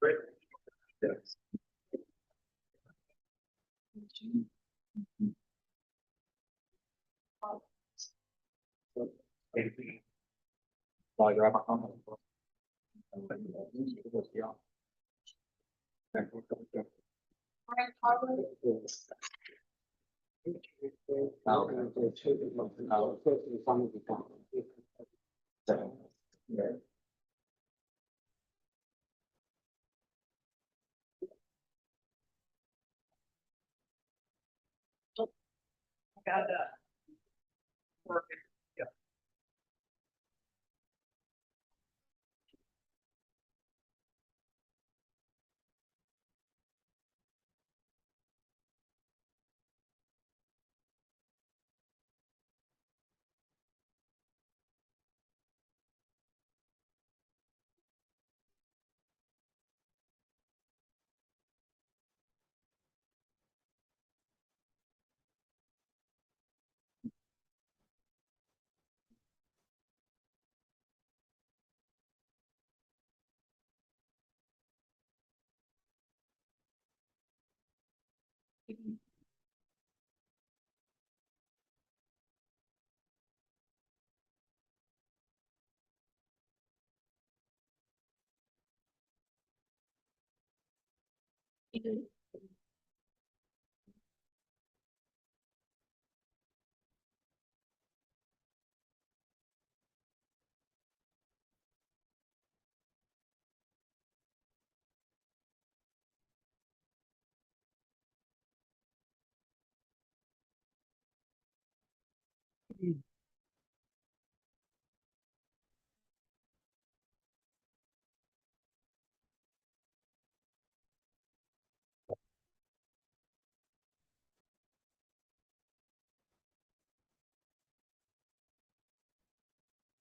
Great. Yes. Got that. Working. Yeah.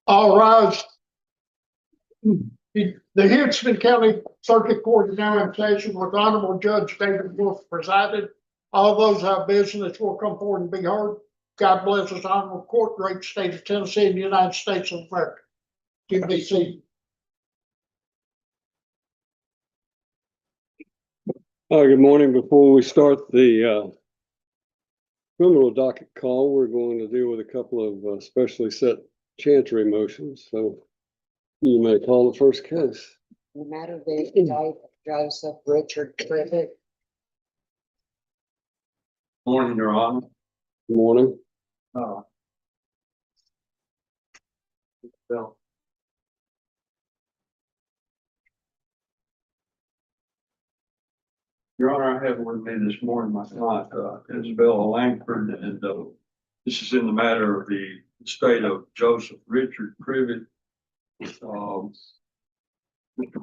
All rise. The Houston County Circuit Court is now in session with Honorable Judge David Wolf presided. All those who have business will come forward and be heard. God bless us, honorable court, great state of Tennessee and the United States of America. You may see. Good morning. Before we start the criminal docket call, we're going to deal with a couple of specially set chancery motions. So you may call the first case. The matter of Joseph Richard Privet. Morning, Your Honor. Good morning. Bill. Your Honor, I have with me this morning my client, Isabella Langford, and this is in the matter of the estate of Joseph Richard Privet. Mr.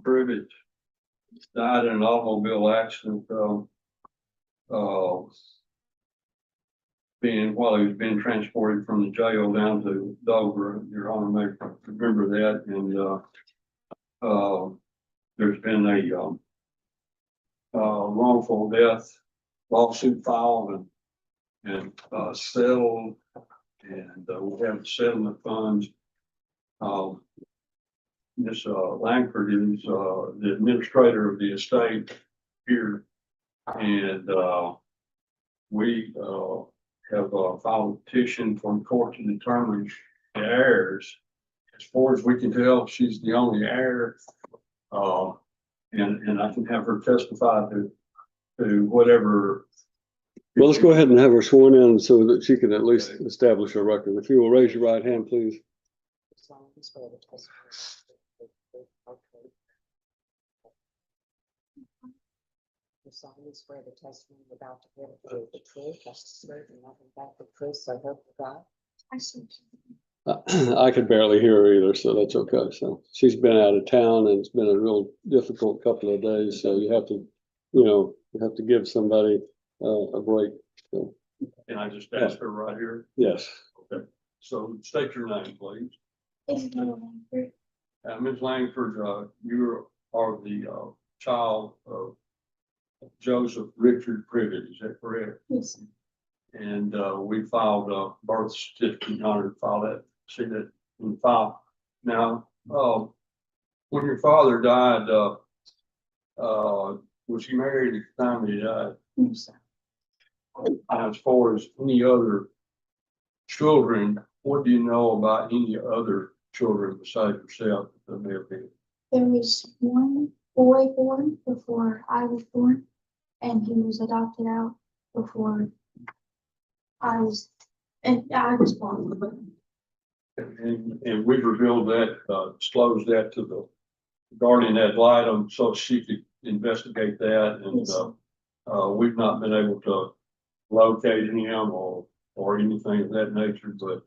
Privet died in an automobile accident while he was being transported from the jail down to Dover. Your Honor may remember that, and there's been a wrongful death lawsuit filed and settled, and we have settlement funds. Ms. Langford is the administrator of the estate here, and we have filed a petition for the court to determine the heirs. As far as we can tell, she's the only heir, and I can have her testify to whatever. Well, let's go ahead and have her sworn in so that she can at least establish a record. If you will raise your right hand, please. You solemnly swear the testimony about to give is the truth, that's the truth, and nothing but the truth, so help you God. I could barely hear her either, so that's okay. So she's been out of town and it's been a real difficult couple of days. So you have to give somebody a break. So. Can I just ask her right here? Yes. Okay. So state your name, please. Ms. Langford, you are the child of Joseph Richard Privet, is that correct? Yes. And we filed a birth certificate in order to file that, see that in the file. Now, when your father died, was he married at the time he died? As far as any other children, what do you know about any other children besides yourself that may have been? There was one boy born before I was born, and he was adopted out before I was born. And we revealed that, disclosed that to the guardian ad litem so she could investigate that. And, we've not been able to locate him or anything of that nature, but,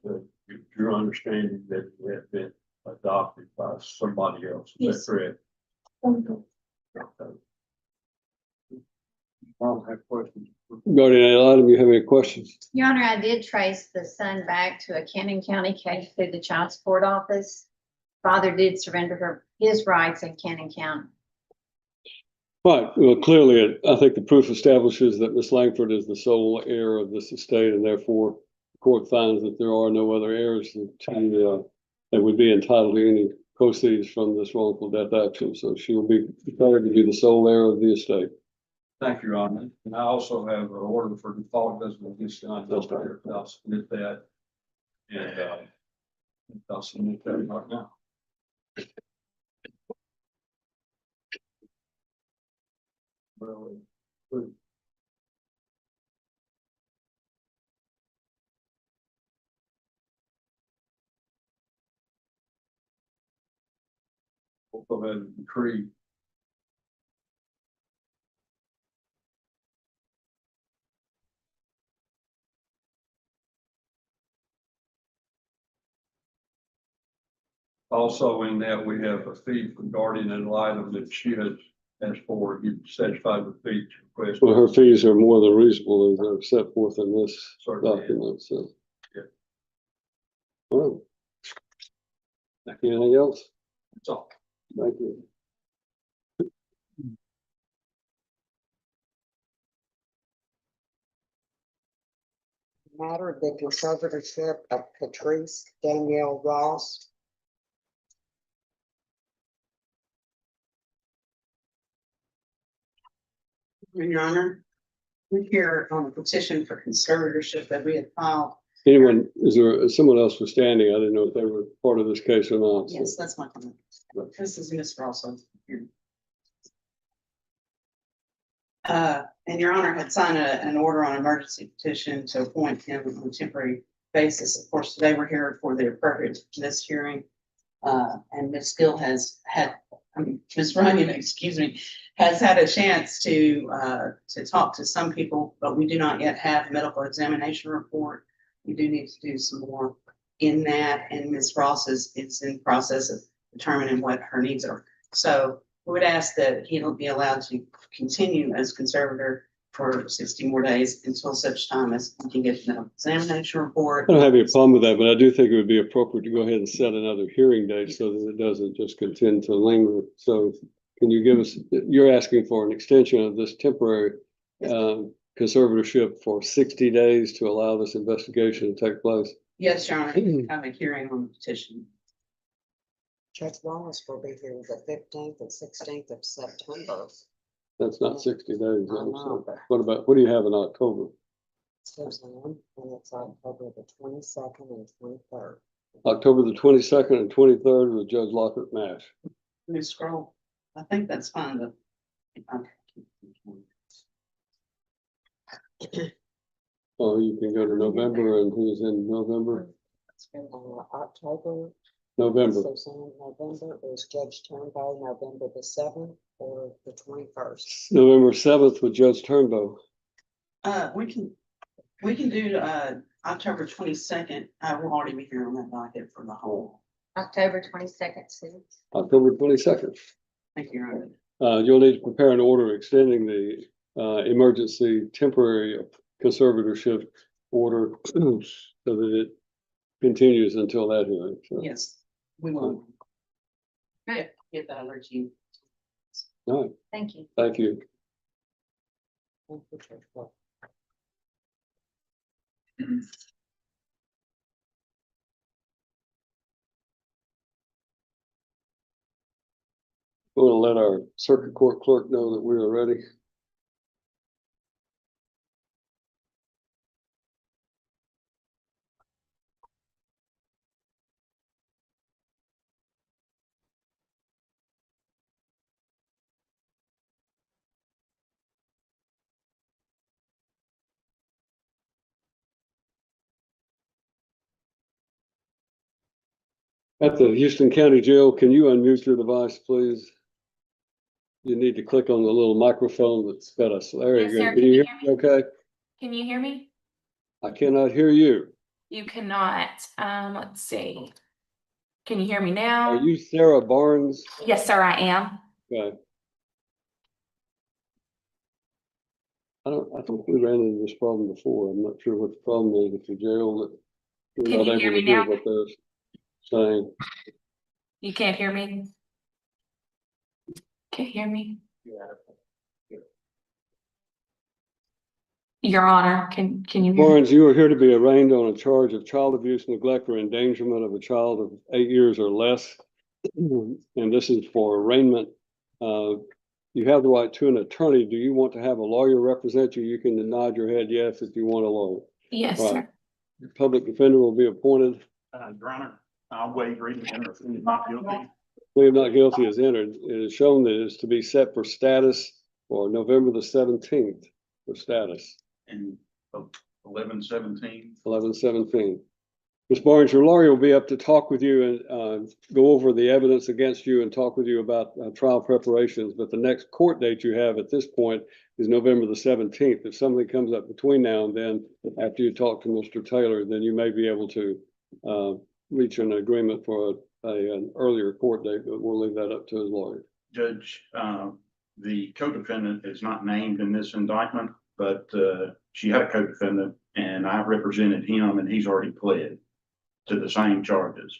your understanding that he had been adopted by somebody else, is that Yes. correct? Okay. I don't have questions. Guardian ad litem, you have any questions? Your Honor, I did trace the son back to a Cannon County case through the child support office. Father did surrender his rights in Cannon County. Right, well, clearly, I think the proof establishes that Miss Langford is the sole heir of this estate, and therefore the court finds that there are no other heirs that would be entitled to any proceeds from this wrongful death action. So she will be declared to be the sole heir of the estate. Thank you, Your Honor. And I also have an order for default as of this time. I'll submit that. And, I'll submit that right now. Well, good. Also had a decree. Also in that, we have a fee from guardian ad litem that she has asked for. You satisfied with the request? Well, her fees are more than reasonable as they're set forth in this Certainly. document, so. Yeah. All right. Anything else? That's all. Thank you. Matter of the conservatorship of Patrice Danielle Ross. Your Honor, we're here on a petition for conservatorship that we had filed. Anyone, someone else was standing? I didn't know if they were part of this case or not. so- Yes, that's my comment. This is Ms. Rosso here. And Your Honor had signed an order on emergency petition to appoint him on a temporary basis. Of course, today we're here for the appropriate this hearing. And Ms. Gill has had, Ms. Runyon, excuse me, has had a chance to talk to some people, but we do not yet have a medical examination report. We do need to do some more in that, and Ms. Ross is in process of determining what her needs are. So we would ask that he'll be allowed to continue as conservator for 60 more days until such time as we can get the examination report. I don't have any problem with that, but I do think it would be appropriate to go ahead and set another hearing date so that it doesn't just continue to linger. So can you give us, you're asking for an extension of this temporary conservatorship for 60 days to allow this investigation to take place? Yes, Your Honor, you can have a hearing on the petition. Judge Wallace will be here the 15th and 16th of September. That's not 60 days. I know, but What do you have in October? Suzanne, and it's October the 22nd and 23rd. October the 22nd and 23rd with Judge Lockhart Mash. Let me scroll. I think that's fine, but. Or you can go to November, and who's in November? October. November. Suzanne, November is Judge Turnbow, November the 7th or the 21st. November 7th with Judge Turnbow. We can do, October 22nd. I will already be here on that docket for the whole. October 22nd, Sue. October 22nd. Thank you, Your Honor. You'll need to prepare an order extending the emergency temporary conservatorship order so that it continues until that hearing. So, Yes, we will. Get that alert to you. all right, Thank you. thank you. Thank you, Judge Wallace. We'll let our circuit court clerk know that we are ready. At the Houston County Jail, can you unmute your device, please? You need to click on the little microphone that's got us. There you Yes, go. sir. Can you hear me okay? Can you hear me? I cannot hear you. You cannot. Let's see. Can you hear me Are now? you Sarah Barnes? Yes, sir, I am. Okay. I think we ran into this problem before. I'm not sure what the problem is with the jail that we're Can not you able hear to me hear now? what they're saying. You can't hear me? Can't hear me? Your Honor, can you hear me? Barnes, you are here to be arraigned on a charge of child abuse, neglect, or endangerment of a child of 8 years or less. And this is for arraignment. You have the right to an attorney. Do you want to have a lawyer represent you? You can nod your head yes if you want a lawyer. Yes, All sir. right. The public defender will be appointed. Your Honor, I'll waive reading and refuse not guilty. Plea of not guilty is entered. It is shown that it is to be set for status for November the 17th for status, And 11/17. 11/17. Ms. Barnes, your lawyer will be up to talk with you and go over the evidence against you and talk with you about trial preparations. But the next court date you have at this point is November the 17th. If something comes up between now and then, after you talk to Mr. Taylor, then you may be able to reach an agreement for an earlier court date, but we'll leave that up to his lawyer. Judge, the co-defendant is not named in this indictment, but she had a co-defendant and I represented him and he's already pled to the same charges.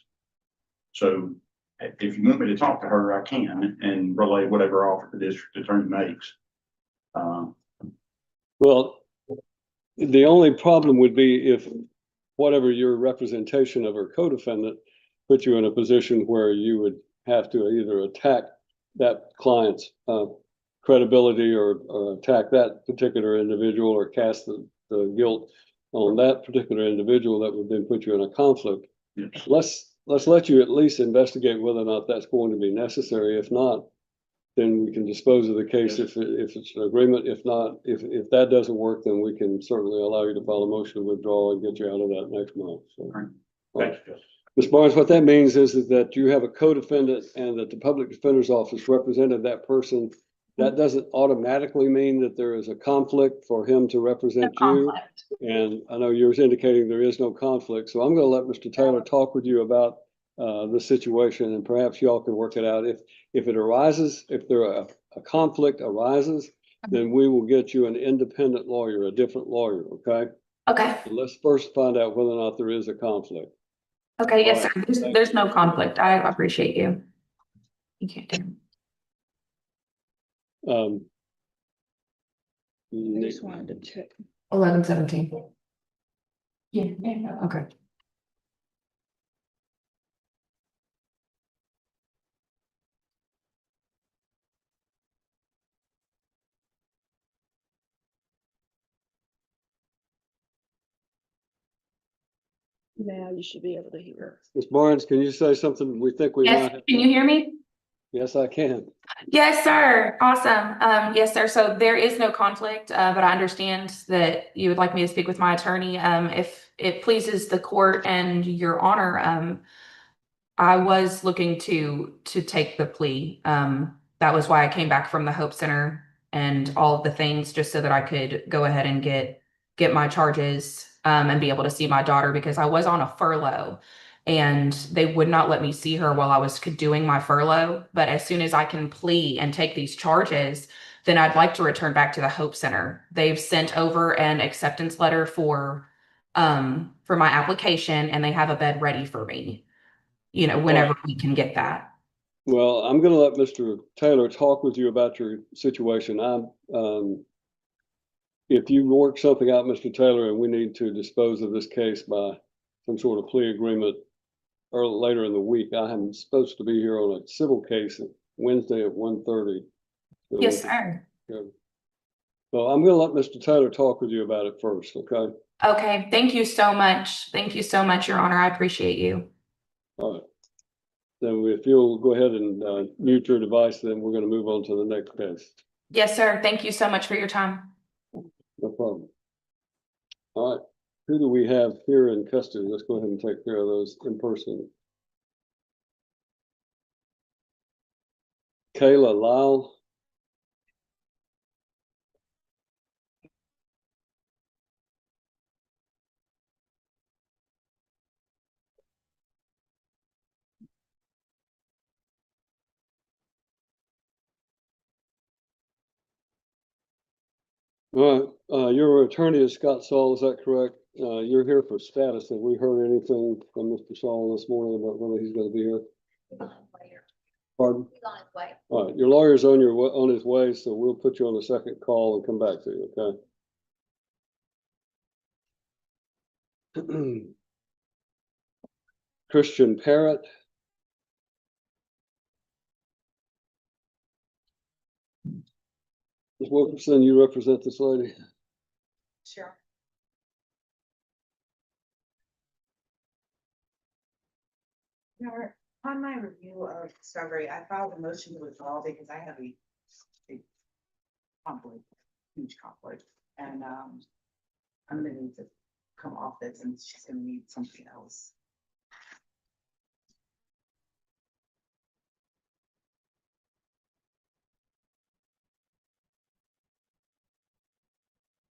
So if you want me to talk to her, I can and relay whatever offer the district attorney makes. Well, the only problem would be if whatever your representation of her co-defendant put you in a position where you would have to either attack that client's credibility or attack that particular individual or cast the guilt on that particular individual. That would then put you in a conflict. Yes. Let's let you at least investigate whether or not that's going to be necessary. If not, then we can dispose of the case if it's an agreement. If not, if that doesn't work, then we can certainly allow you to file a motion to withdraw and get you out of that next month. So, Right. all right. Thanks, Judge. Ms. Barnes, what that means is that you have a co-defendant and that the public defender's office represented that person. That doesn't automatically mean that there is a conflict for him to represent you. Conflict. And I know yours indicating there is no conflict. So I'm going to let Mr. Taylor talk with you about the situation and perhaps y'all can work it out. If it arises, if a conflict arises, then we will get you an independent lawyer, a different lawyer, okay? Okay, So let's first find out whether or not there is a conflict. okay, yes, All sir. right. There's no conflict. I appreciate you. You can't do it. I just wanted to check. 11/17. Yeah, okay. Now you should be able to hear. Ms. Barnes, can you say something? We think we might Yes, have. can you hear me? Yes, I can. Yes, sir. Awesome. Yes, sir. So there is no conflict, but I understand that you would like me to speak with my attorney. If it pleases the court and your honor, I was looking to take the plea. That was why I came back from the Hope Center and all of the things, just so that I could go ahead and get my charges and be able to see my daughter, because I was on a furlough and they would not let me see her while I was doing my furlough. But as soon as I can plea and take these charges, then I'd like to return back to the Hope Center. They've sent over an acceptance letter for my application and they have a bed ready for me, you know, whenever we can get that. Well, I'm going to let Mr. Taylor talk with you about your situation. If you work something out, Mr. Taylor, and we need to dispose of this case by some sort of plea agreement or later in the week, I am supposed to be here on a civil case Wednesday at 1:30. Yes, sir. Well, I'm gonna let Mr. Taylor talk with you about it first, okay? Okay, thank you so much. Thank you so much, Your Honor. I appreciate you. All right. Then if you'll go ahead and mute your device, then we're gonna move on to the next case. Yes, sir. Thank you so much for your time. No problem. All right, who do we have here in custody? Let's go ahead and take care of those in person. Kayla Lyle. All right, your attorney is Scott Saul, is that correct? You're here for status. Have we heard anything from Mr. Saul this morning about whether he's gonna be here? Pardon? He's on his way. All right, your lawyer's on his way, so we'll put you on the second call and come back to you, okay? Christian Parrott. Ms. Wilkerson, you represent this lady? Sure. On my review of discovery, I filed a motion to withdraw because I have a conflict, huge conflict, and I'm gonna need to come off this, and she's gonna need something else.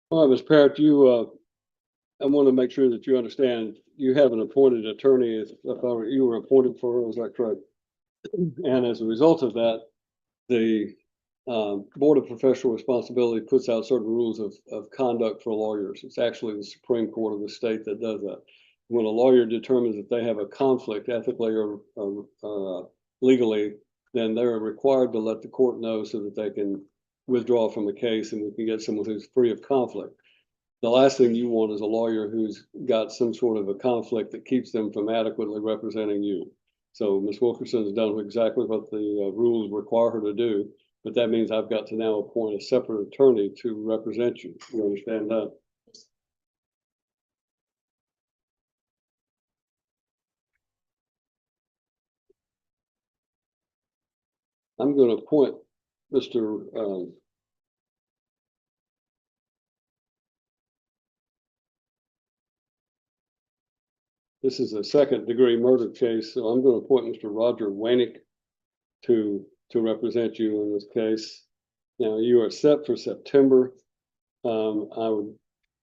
All right, Ms. Parrott, I want to make sure that you understand, you have an appointed attorney, if you were appointed for her, is that correct? And as a result of that, the Board of Professional Responsibility puts out certain rules of conduct for lawyers. It's actually the Supreme Court of the state that does that. When a lawyer determines that they have a conflict ethically or legally, then they're required to let the court know so that they can withdraw from the case and we can get someone who's free of conflict. The last thing you want is a lawyer who's got some sort of a conflict that keeps them from adequately representing you. So Ms. Wilkerson has done exactly what the rules require her to do, but that means I've got to now appoint a separate attorney to represent you. You understand that? I'm going to appoint Mr. This is a second-degree murder case, so I'm going to appoint Mr. Roger Wanick to represent you in this case. Now, you are set for September. I would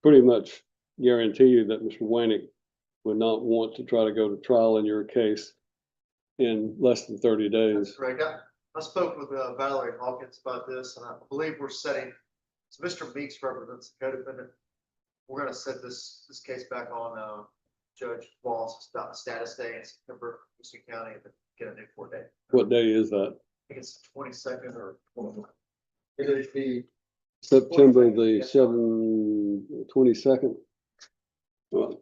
pretty much guarantee you that Mr. Wanick would not want to try to go to trial in your case in less than 30 days. That's correct. I spoke with Valerie Hawkins about this, and I believe we're setting, so Mr. Meeks represents the co-defendant. We're gonna set this case back on Judge Wall's status day in September, Houston County, and get a new court date. What day is that? I think it's 22nd or it'll be September the 22nd. Well,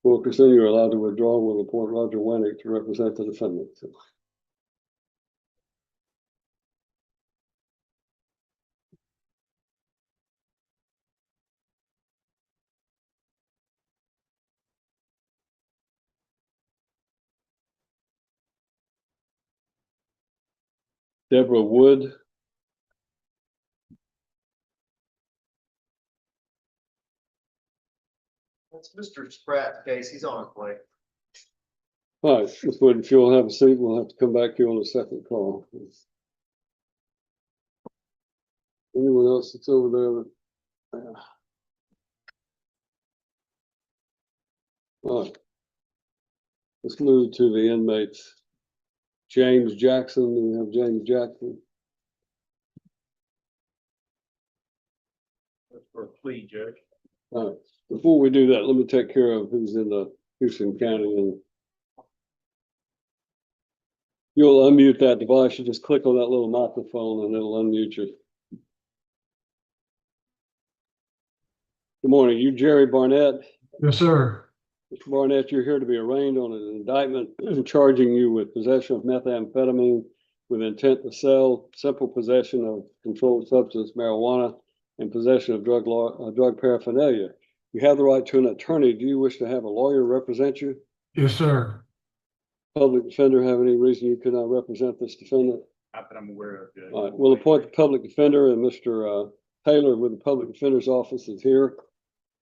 Wilkerson, you're allowed to withdraw. We'll appoint Roger Wanick to represent the defendant. Deborah Wood. It's Mr. Spratt's case. He's on his way. All right, Ms. Wood, if you'll have a seat, we'll have to come back to you on the second call. Anyone else that's over there? All right. Let's move to the inmates. James Jackson, we have James Jackson. That's for a plea, Judge. All right, before we do that, let me take care of who's in the Houston County, and you'll unmute that device. You just click on that little microphone and it'll unmute you. Good morning. You Jerry Barnett. Yes, sir. Mr. Barnett, you're here to be arraigned on an indictment charging you with possession of methamphetamine with intent to sell, simple possession of controlled substance, marijuana, and possession of drug paraphernalia. You have the right to an attorney. Do you wish to have a lawyer represent you? Yes, sir. Public defender have any reason you cannot represent this defendant? Not that I'm aware of, Judge. All right, we'll appoint the public defender, and Mr. Taylor with the public defender's office is here.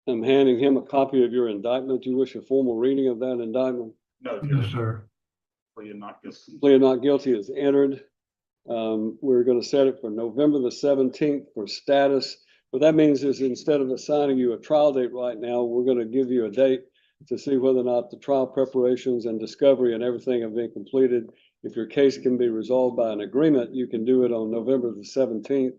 I'm handing him a copy of your indictment. Do you wish a formal reading of that indictment? No, Yes, Judge, sir. plead not guilty. Plea of not guilty is entered. We're going to set it for November the 17th for status. What that means is instead of assigning you a trial date right now, we're going to give you a date to see whether or not the trial preparations and discovery and everything have been completed. If your case can be resolved by an agreement, you can do it on November the 17th.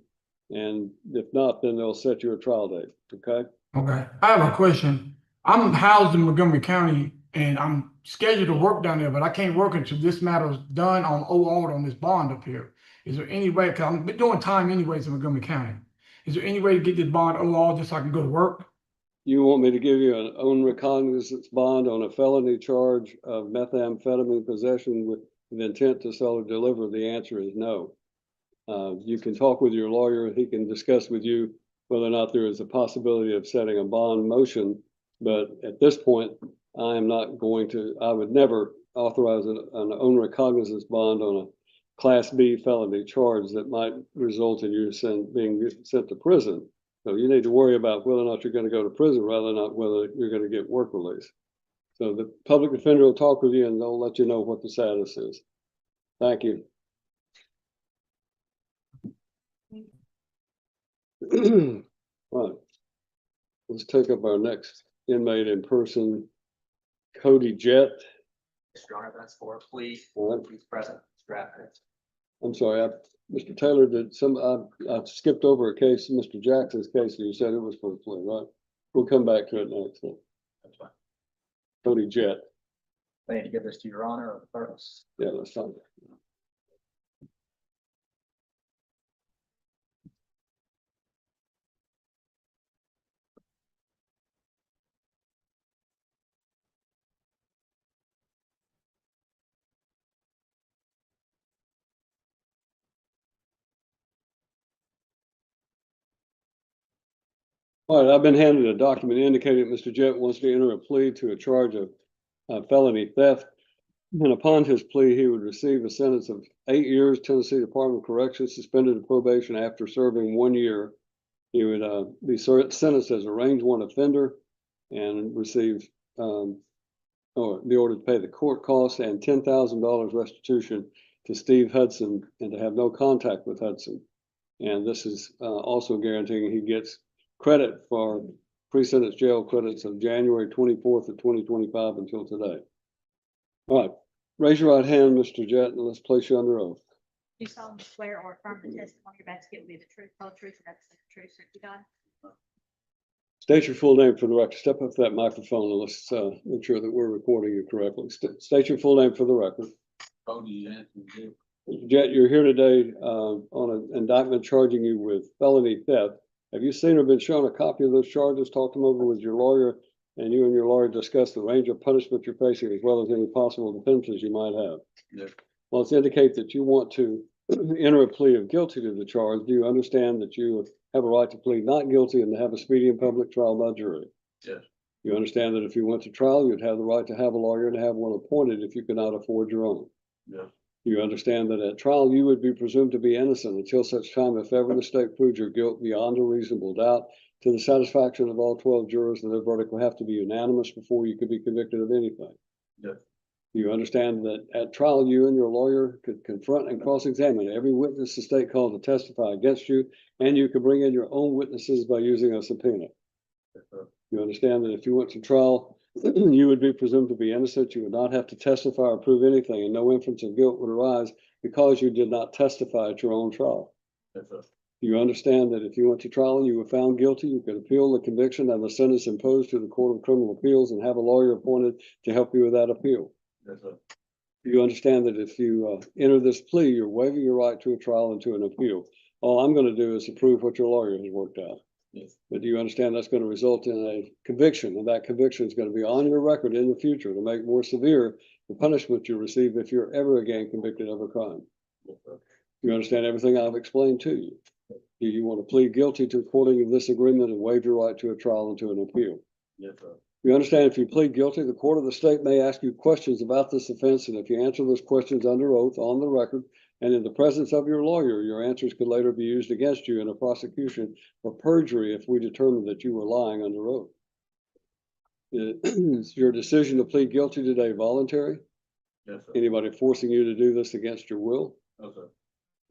And if not, then they'll set you a trial date. Okay? Okay, I have a question. I'm housed in Montgomery County and I'm scheduled to work down there, but I can't work until this matter is done on OR on this bond up here. Is there any way, cause I'm doing time anyways in Montgomery County. Is there any way to get this bond OR just so I can go to work? You want me to give you an own recognizance bond on a felony charge of methamphetamine possession with the intent to sell or deliver? The answer is no. You can talk with your lawyer. He can discuss with you whether or not there is a possibility of setting a bond motion. But at this point, I am not going to, I would never authorize an own recognizance bond on a Class B felony charge that might result in you being sent to prison. So you need to worry about whether or not you're going to go to prison rather than not whether you're going to get work release. So the public defender will talk with you and they'll let you know what the status is. Thank you. Right. Let's take up our next inmate in person, Cody Jett. Your Honor, that's for a plea. All right. He's present, drafted. I'm sorry, Mr. Taylor, I skipped over a case, Mr. Jackson's case, and you said it was for a plea, right? We'll come back to it next. That's fine. Cody Jett. I need to give this to Your Honor or the clerks. Yeah, that's fine. All right, I've been handed a document indicating that Mr. Jett wants to enter a plea to a charge of felony theft. And upon his plea, he would receive a sentence of 8 years, Tennessee Department of Corrections, suspended of probation after serving 1 year. He would be sentenced as a range 1 offender and receive or be ordered to pay the court costs and $10,000 restitution to Steve Hudson and to have no contact with Hudson. And this is also guaranteeing he gets credit for pre-sentence jail credits of January 24th of 2025 until today. All right, raise your right hand, Mr. Jett, and let's place you under oath. Do you solemnly swear or affirm the testimony you're about to give will be the truth, whole truth, and nothing but the truth, so help you God? State your full name for the record. Step up to that microphone and let's make sure that we're recording you correctly. State your full name for the record. Cody Mr. Jett, you're here today on an indictment charging you with felony theft. Have you seen or been shown a copy of those charges? Talk them over with your lawyer, and you and your lawyer discuss the range of punishment you're facing as well as any possible defenses you might have. Yes. Well, let's indicate that you want to enter a plea of guilty to the charge. Do you understand that you have a right to plead not guilty and to have a speedy and public trial by jury? Yes. You understand that if you went to trial, you'd have the right to have a lawyer and have one appointed if you could not afford your own. Yes. You understand that at trial, you would be presumed to be innocent until such time if ever the state proves your guilt beyond a reasonable doubt to the satisfaction of all 12 jurors, and their verdict will have to be unanimous before you could be convicted of anything. Yes. You understand that at trial, you and your lawyer could confront and cross-examine every witness the state called to testify against you, and you could bring in your own witnesses by using a subpoena. Yes, sir. You understand that if you went to trial, you would be presumed to be innocent. You would not have to testify or prove anything, and no inference of guilt would arise because you did not testify at your own trial. Yes, sir. You understand that if you went to trial and you were found guilty, you could appeal the conviction and the sentence imposed to the Court of Criminal Appeals and have a lawyer appointed to help you with that appeal. Yes, sir. You understand that if you enter this plea, you're waiving your right to a trial and to an appeal. All I'm going to do is approve what your lawyer has worked out. Yes. But do you understand that's going to result in a conviction, and that conviction is going to be on your record in the future to make more severe the punishment you receive if you're ever again convicted of a crime? Yes, sir. You understand everything I've explained to you? Do you want to plead guilty to according to this agreement and waive your right to a trial and to an appeal? Yes, sir. You understand if you plead guilty, the court of the state may ask you questions about this offense, and if you answer those questions under oath on the record and in the presence of your lawyer, your answers could later be used against you in a prosecution for perjury if we determine that you were lying under oath. Is your decision to plead guilty today voluntary? Yes, sir. Anybody forcing you to do this against your will? No, sir.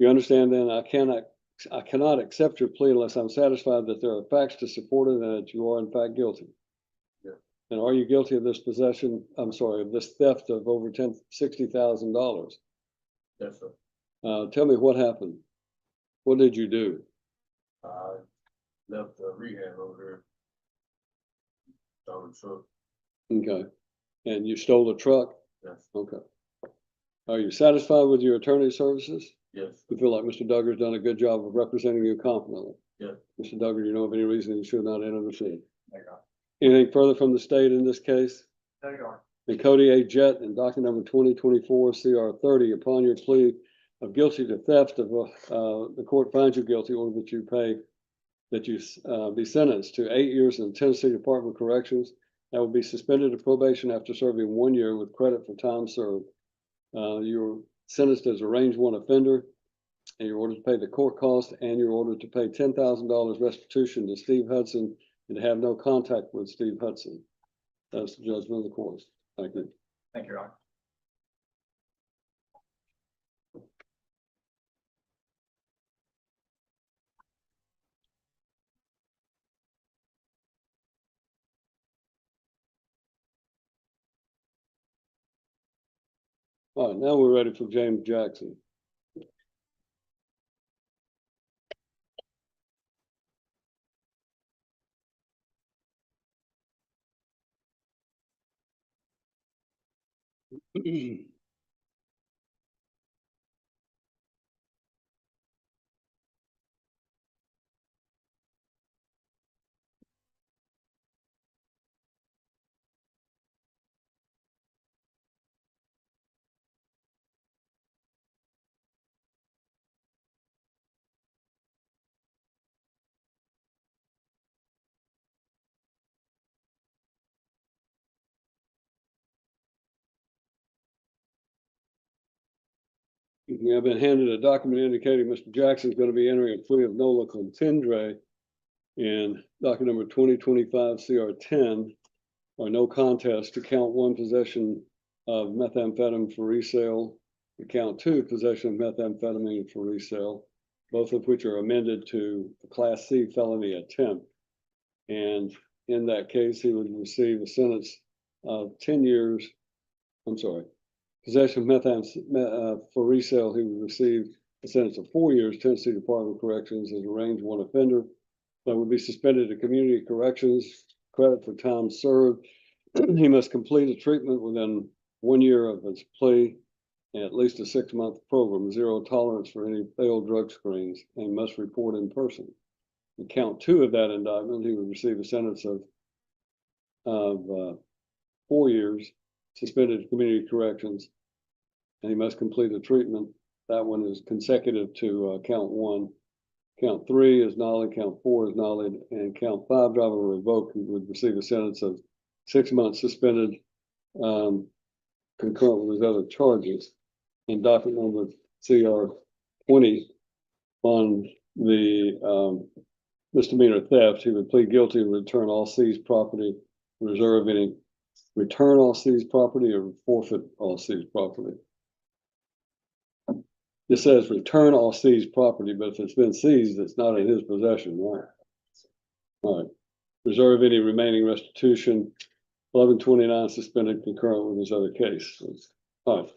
You understand then I cannot accept your plea unless I'm satisfied that there are facts to support it and that you are in fact guilty. Yes. And are you guilty of this of this theft of over $60,000? Yes, sir. Tell me what happened. What did you do? I left the rehab over here. Started truck. Okay. And you stole the truck? Yes. Okay. Are you satisfied with your attorney services? Yes. You feel like Mr. Duggar's done a good job of representing you confidently? Yes. Mr. Duggar, do you know of any reason you should not enter the scene? There you are. Anything further from the state in this case? There you are. And Cody A. Jett in docket number 2024 CR 30, upon your plea of guilty to theft of, the court finds you guilty, order that you be sentenced to 8 years in Tennessee Department of Corrections. That will be suspended to probation after serving 1 year with credit for time served. You're sentenced as a range 1 offender, and you're ordered to pay the court cost, and you're ordered to pay $10,000 restitution to Steve Hudson and to have no contact with Steve Hudson. That's the judgment of the court. Thank you. Thank you, Your Honor. All right, now we're ready for James Jackson. I've been handed a document indicating Mr. Jackson is going to be entering a plea of nolo contendere in docket number 2025 CR 10, or no contest, to count 1 possession of methamphetamine for resale, to count 2 possession of methamphetamine for resale, both of which are amended to a Class C felony attempt. And in that case, he would receive a sentence of 10 years. I'm sorry. Possession of methamphetamine for resale, he would receive a sentence of 4 years, Tennessee Department of Corrections as a range 1 offender. That would be suspended to community corrections, credit for time served. He must complete a treatment within 1 year of his plea, and at least a 6-month program, 0 tolerance for any failed drug screens, and must report in person. In count 2 of that indictment, he would receive a sentence of 4 years, suspended to community corrections, and he must complete a treatment. That one is consecutive to count 1. Count 3 is nollie, count 4 is nollie, and count 5 driving revoked. He would receive a sentence of 6 months suspended, concurrent with his other charges. In docket number CR 20, on the misdemeanor theft, he would plead guilty and return all seized property, return all seized property, or forfeit all seized property. It says return all seized property, but if it's been seized, it's not in his possession, right? All right. Reserve any remaining restitution. 1129 suspended concurrent with his other case. All right.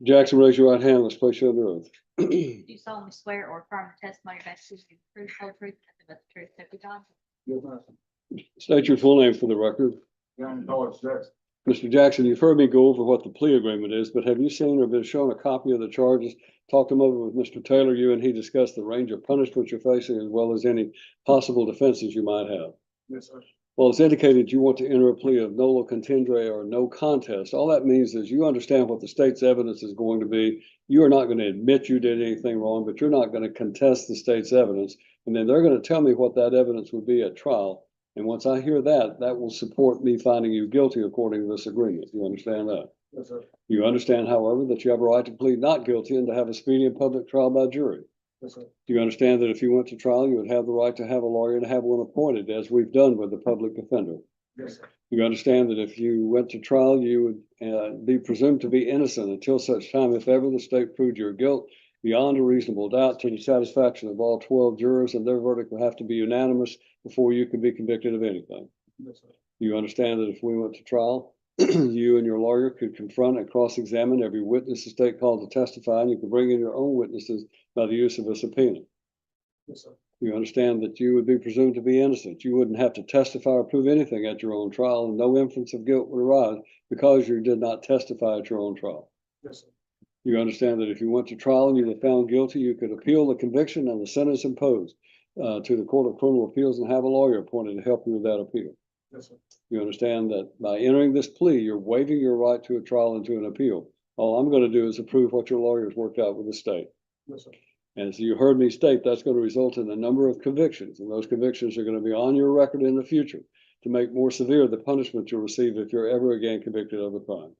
Jackson, raise your right hand. Let's place you under oath. Do you solemnly swear or affirm the testimony about to give the truth, whole truth, and nothing but the truth, so help you God? State your full name for the record. John Doris Jackson. Mr. Jackson, you've heard me go over what the plea agreement is, but have you seen or been shown a copy of the charges? Talked them over with Mr. Taylor, you and he discussed the range of punishment you're facing as well as any possible defenses you might have. Yes, sir. Well, it's indicated you want to enter a plea of nolo contendere or no contest. All that means is you understand what the state's evidence is going to be. You are not going to admit you did anything wrong, but you're not going to contest the state's evidence. And then they're going to tell me what that evidence would be at trial. And once I hear that, that will support me finding you guilty according to this agreement. You understand that? Yes, sir. You understand, however, that you have a right to plead not guilty and to have a speedy and public trial by jury. Yes, sir. Do you understand that if you went to trial, you would have the right to have a lawyer and have one appointed, as we've done with the public defender? Yes, sir. You understand that if you went to trial, you would be presumed to be innocent until such time, if ever the state proved your guilt beyond a reasonable doubt to the satisfaction of all 12 jurors, and their verdict will have to be unanimous before you can be convicted of anything. Yes, sir. You understand that if we went to trial, you and your lawyer could confront and cross-examine every witness the state called to testify, and you could bring in your own witnesses by the use of a subpoena. Yes, sir. You understand that you would be presumed to be innocent. You wouldn't have to testify or prove anything at your own trial, and no inference of guilt would arise because you did not testify at your own trial. Yes, sir. You understand that if you went to trial and you were found guilty, you could appeal the conviction and the sentence imposed to the Court of Criminal Appeals and have a lawyer appointed to help you with that appeal. Yes, sir. You understand that by entering this plea, you're waiving your right to a trial and to an appeal. All I'm going to do is approve what your lawyers worked out with the state. Yes, sir. And as you heard me state, that's going to result in a number of convictions, and those convictions are going to be on your record in the future to make more severe the punishment you'll receive if you're ever again convicted of a crime.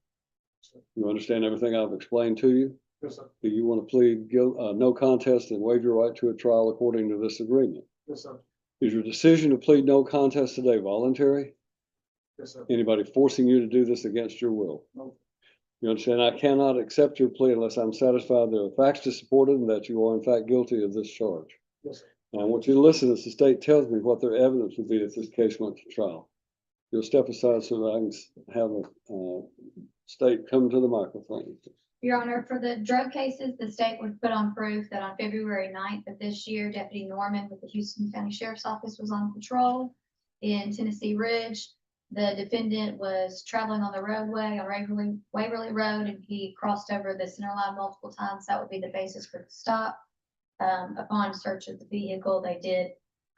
You understand everything I've explained to you? Yes, sir. Do you want to plead no contest and waive your right to a trial according to this agreement? Yes, sir. Is your decision to plead no contest today voluntary? Yes, sir. Anybody forcing you to do this against your will? No. You understand, I cannot accept your plea unless I'm satisfied there are facts to support it and that you are in fact guilty of this charge. Yes, sir. And I want you to listen as the state tells me what their evidence would be if this case went to trial. You'll step aside so that I can have a state come to the microphone. Your Honor, for the drug cases, the state would put on proof that on February 9th of this year, Deputy Norman with the Houston County Sheriff's Office was on patrol in Tennessee Ridge. The defendant was traveling on the roadway on Waverly Road, and he crossed over the center line multiple times. That would be the basis for the stop. Upon search of the vehicle, they did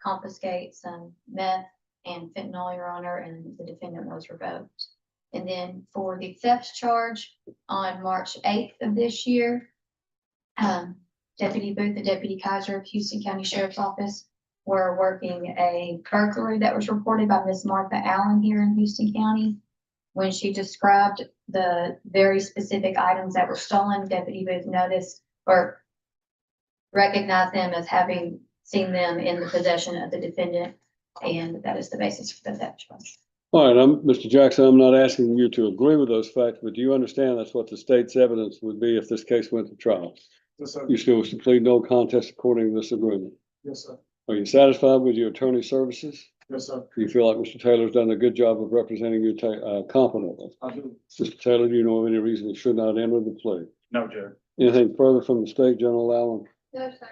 confiscate some meth and fentanyl, Your Honor, and the defendant was revoked. And then for the theft charge on March 8th of this year, Deputy Booth and Deputy Kaiser of Houston County Sheriff's Office were working a burglary that was reported by Miss Martha Allen here in Houston County. When she described the very specific items that were stolen, Deputy Booth noticed or recognized them as having seen them in the possession of the defendant, and that is the basis for the theft charge. All right, Mr. Jackson, I'm not asking you to agree with those facts, but do you understand that's what the state's evidence would be if this case went to trial? Yes, sir. You still wish to plead no contest according to this agreement? Yes, sir. Are you satisfied with your attorney services? Yes, sir. Do you feel like Mr. Taylor's done a good job of representing you competently? I do. Mr. Taylor, do you know of any reason he should not enter the plea? No, Judge. Anything further from the state, General Allen? No, sir.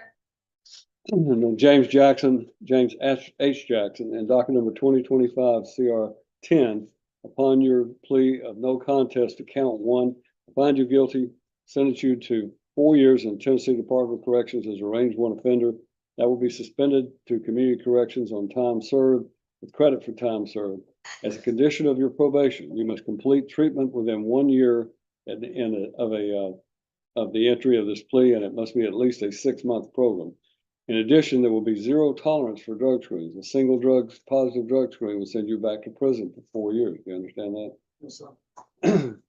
And then James H. Jackson, and docket number 2025 CR 10, upon your plea of no contest to count one, I find you guilty, sentence you to 4 years in Tennessee Department of Corrections as a range one offender. That will be suspended to community corrections on time served with credit for time served. As a condition of your probation, you must complete treatment within 1 year at the end of the entry of this plea, and it must be at least a 6-month program. In addition, there will be zero tolerance for drug screens. A single positive drug screen will send you back to prison for 4 years. Do you understand that? Yes, sir.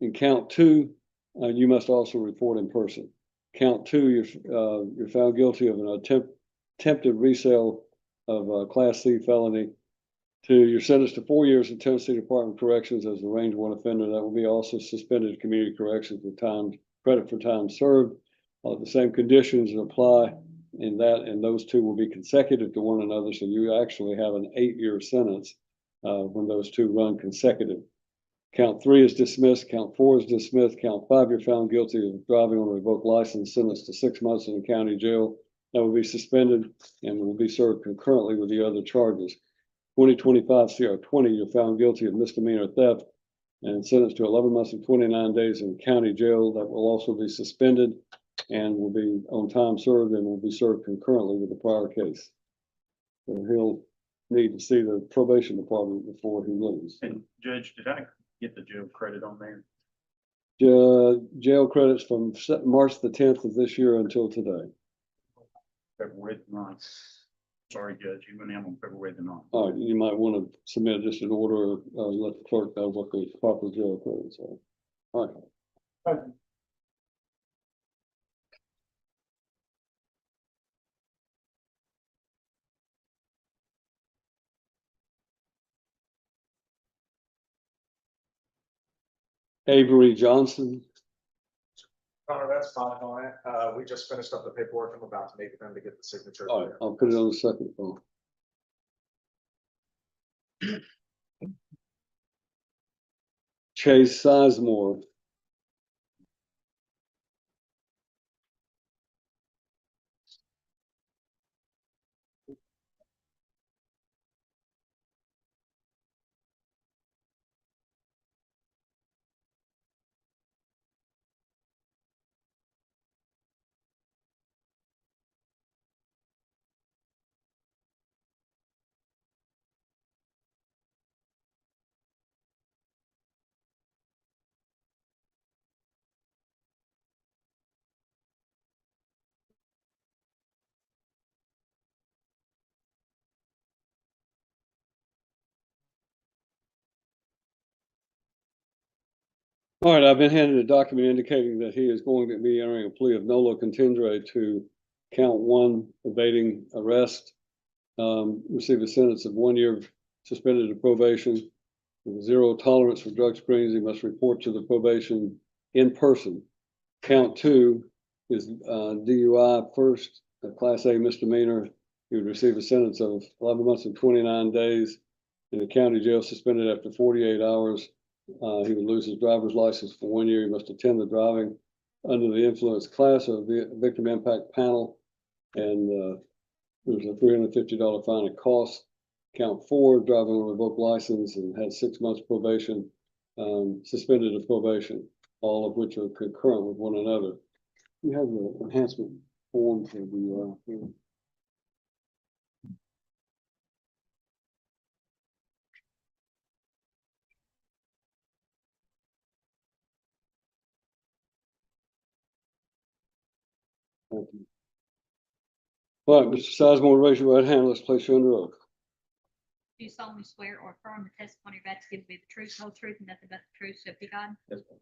In count two, you must also report in person. Count two, you're found guilty of an attempted resale of a Class C felony. You're sentenced to 4 years in Tennessee Department of Corrections as a range one offender. That will be also suspended to community corrections with credit for time served. The same conditions apply in that, and those two will be consecutive to one another. So you actually have an 8-year sentence when those two run consecutive. Count 3 is dismissed. Count 4 is dismissed. Count 5, you're found guilty of driving on a revoked license, sentenced to 6 months in the county jail. That will be suspended and will be served concurrently with the other charges. 2025 CR 20, you're found guilty of misdemeanor theft and sentenced to 11 months and 29 days in county jail. That will also be suspended and will be on time served and will be served concurrently with the prior case. So he'll need to see the probation department before he leaves. And Judge, did I get the jail credit on there? Jail credits from March the 10th of this year until today. February the 9th. Sorry, Judge, you went in on February the 9th. All right, you might want to submit just an order, let the clerk know what the proper jail credits are. All right. Avery Johnson. Connor, that's fine on it. We just finished up the paperwork. I'm about to meet with them to get the signature. All right, I'll put it on the second phone. Chase Sizemore. All right, I've been handed a document indicating that he is going to be entering a plea of nolo contendere to count 1, evading arrest. Receive a sentence of 1 year suspended of probation with 0 tolerance for drug screens. He must report to the probation in person. Count 2 is DUI first, a class A misdemeanor. He would receive a sentence of 11 months and 29 days in the county jail, suspended after 48 hours. He would lose his driver's license for 1 year. He must attend the driving under the influence class of the victim impact panel. And there's a $350 fine at cost. Count 4, driving on a revoked license and had 6 months probation, suspended of probation, all of which are concurrent with one another. You have the enhancement form for the Thank you. All right, Mr. Sizemore, raise your right hand. Let's place you under oath. Do you solemnly swear or affirm the testimony you're about to give will be the truth, whole truth, and nothing but the truth, so help you God? Yes, ma'am.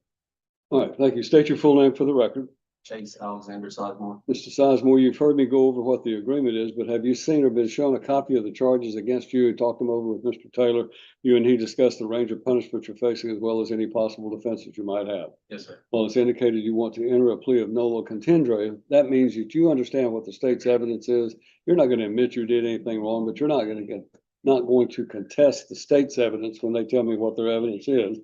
All right, thank you. State your full name for the record. Chase Alexander Sizemore. Mr. Sizemore, you've heard me go over what the agreement is, but have you seen or been shown a copy of the charges against you? Talked them over with Mr. Taylor. You and he discussed the range of punishment you're facing as well as any possible defenses you might have. Yes, sir. Well, it's indicated you want to enter a plea of nolo contendere. That means that you understand what the state's evidence is. You're not going to admit you did anything wrong, but you're not going to contest the state's evidence when they tell me what their evidence is.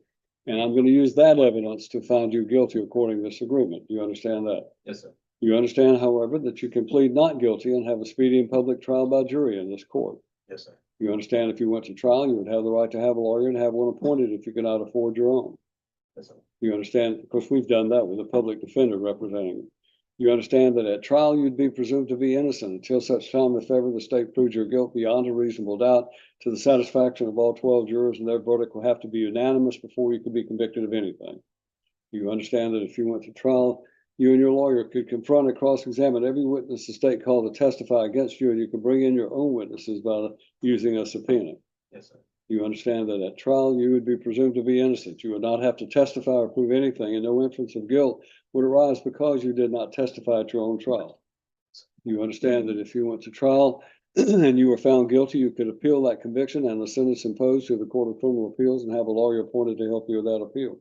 And I'm going to use that evidence to find you guilty according to this agreement. Do you understand that? Yes, sir. You understand, however, that you can plead not guilty and have a speedy and public trial by jury in this court. Yes, sir. You understand if you went to trial, you would have the right to have a lawyer and have one appointed if you cannot afford your own. Yes, sir. You understand, of course, we've done that with a public defender representing you. You understand that at trial, you'd be presumed to be innocent until such time, if ever the state proves your guilt beyond a reasonable doubt to the satisfaction of all 12 jurors, and their verdict will have to be unanimous before you can be convicted of anything. You understand that if you went to trial, you and your lawyer could confront and cross-examine every witness the state called to testify against you, and you could bring in your own witnesses by using a subpoena. Yes, sir. You understand that at trial, you would be presumed to be innocent. You would not have to testify or prove anything, and no inference of guilt would arise because you did not testify at your own trial. You understand that if you went to trial and you were found guilty, you could appeal that conviction and the sentence imposed to the Court of Criminal Appeals and have a lawyer appointed to help you with that appeal.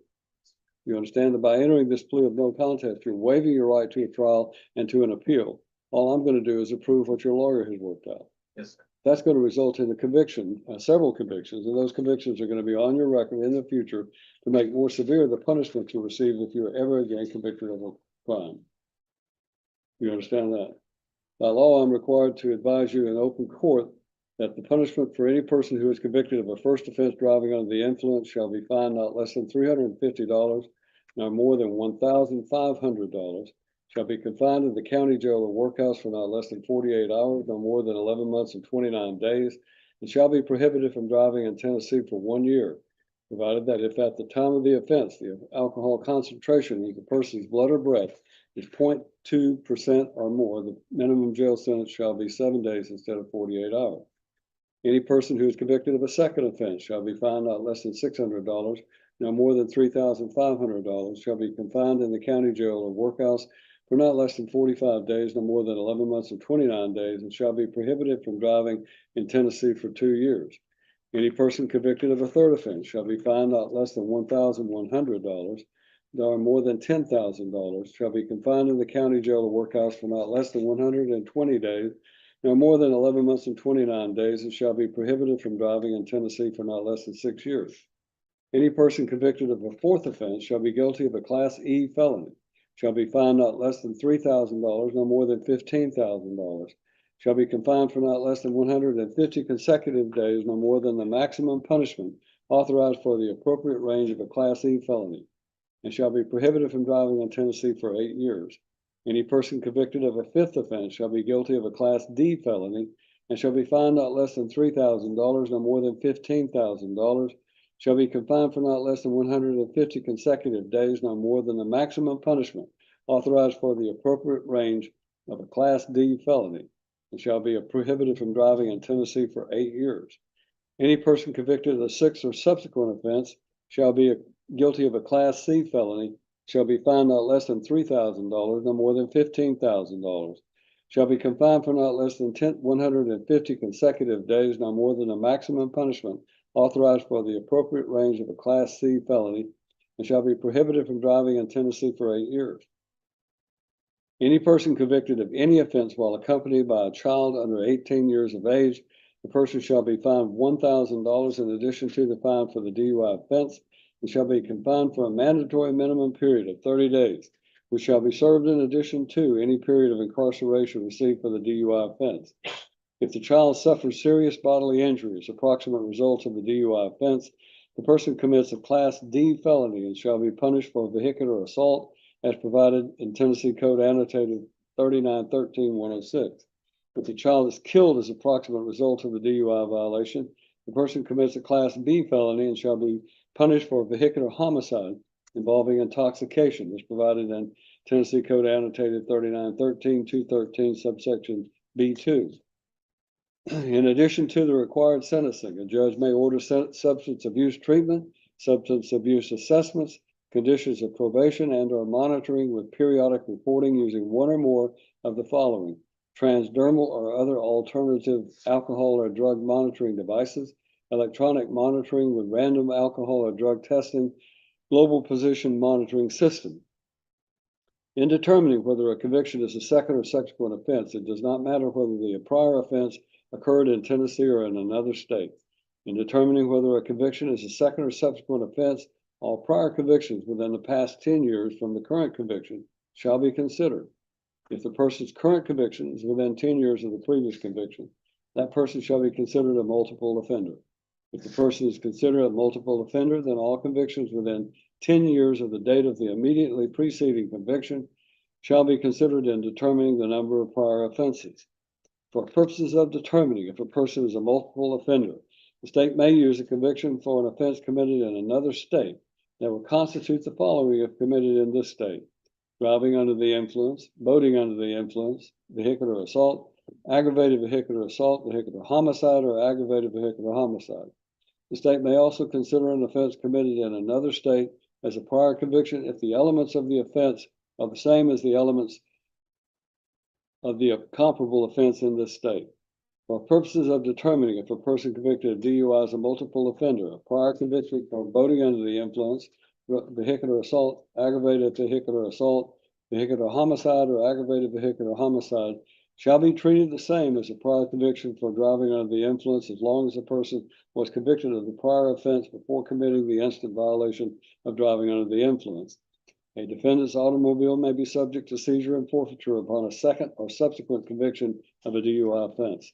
You understand that by entering this plea of no contest, you're waiving your right to a trial and to an appeal. All I'm going to do is approve what your lawyer has worked out. Yes, sir. That's going to result in a conviction, several convictions, and those convictions are going to be on your record in the future to make more severe the punishment you receive if you are ever again convicted of a crime. You understand that? By law, I'm required to advise you in open court that the punishment for any person who is convicted of a first offense driving under the influence shall be fined not less than $350, nor more than $1,500, shall be confined in the county jail or workhouse for not less than 48 hours, no more than 11 months and 29 days, and shall be prohibited from driving in Tennessee for 1 year, provided that if at the time of the offense, the alcohol concentration in the person's blood or breath is 0.2% or more, the minimum jail sentence shall be 7 days instead of 48 hours. Any person who is convicted of a second offense shall be fined not less than $600, no more than $3,500, shall be confined in the county jail or workhouse for not less than 45 days, no more than 11 months and 29 days, and shall be prohibited from driving in Tennessee for 2 years. Any person convicted of a third offense shall be fined not less than $1,100, or more than $10,000, shall be confined in the county jail or workhouse for not less than 120 days, no more than 11 months and 29 days, and shall be prohibited from driving in Tennessee for not less than 6 years. Any person convicted of a fourth offense shall be guilty of a Class E felony, shall be fined not less than $3,000, no more than $15,000, shall be confined for not less than 150 consecutive days, no more than the maximum punishment authorized for the appropriate range of a Class E felony, and shall be prohibited from driving in Tennessee for 8 years. Any person convicted of a fifth offense shall be guilty of a Class D felony and shall be fined not less than $3,000, no more than $15,000, shall be confined for not less than 150 consecutive days, no more than the maximum punishment authorized for the appropriate range of a Class D felony, and shall be prohibited from driving in Tennessee for 8 years. Any person convicted of a sixth or subsequent offense shall be guilty of a Class C felony, shall be fined not less than $3,000, no more than $15,000, shall be confined for not less than 150 consecutive days, no more than the maximum punishment authorized for the appropriate range of a Class C felony, and shall be prohibited from driving in Tennessee for 8 years. Any person convicted of any offense while accompanied by a child under 18 years of age, the person shall be fined $1,000 in addition to the fine for the DUI offense, and shall be confined for a mandatory minimum period of 30 days, which shall be served in addition to any period of incarceration received for the DUI offense. If the child suffers serious bodily injury as approximate results of the DUI offense, the person commits a Class D felony and shall be punished for vehicular assault as provided in Tennessee Code Annotated 3913-106. If the child is killed as approximate result of the DUI violation, the person commits a Class B felony and shall be punished for vehicular homicide involving intoxication as provided in Tennessee Code Annotated 3913-213, subsection B2. In addition to the required sentencing, a judge may order substance abuse treatment, substance abuse assessments, conditions of probation, and/or monitoring with periodic reporting using one or more of the following: transdermal or other alternative alcohol or drug monitoring devices, electronic monitoring with random alcohol or drug testing, global position monitoring system. In determining whether a conviction is a second or subsequent offense, it does not matter whether the prior offense occurred in Tennessee or in another state. In determining whether a conviction is a second or subsequent offense, all prior convictions within the past 10 years from the current conviction shall be considered. If the person's current conviction is within 10 years of the previous conviction, that person shall be considered a multiple offender. If the person is considered a multiple offender, then all convictions within 10 years of the date of the immediately preceding conviction shall be considered in determining the number of prior offenses. For purposes of determining if a person is a multiple offender, the state may use a conviction for an offense committed in another state that will constitute the following if committed in this state: driving under the influence, boating under the influence, vehicular assault, aggravated vehicular assault, vehicular homicide, or aggravated vehicular homicide. The state may also consider an offense committed in another state as a prior conviction if the elements of the offense are the same as the elements of the comparable offense in this state. For purposes of determining if a person convicted of DUI is a multiple offender, a prior conviction for boating under the influence, vehicular assault, aggravated vehicular assault, vehicular homicide, or aggravated vehicular homicide shall be treated the same as a prior conviction for driving under the influence as long as the person was convicted of the prior offense before committing the instant violation of driving under the influence. A defendant's automobile may be subject to seizure and forfeiture upon a second or subsequent conviction of a DUI offense.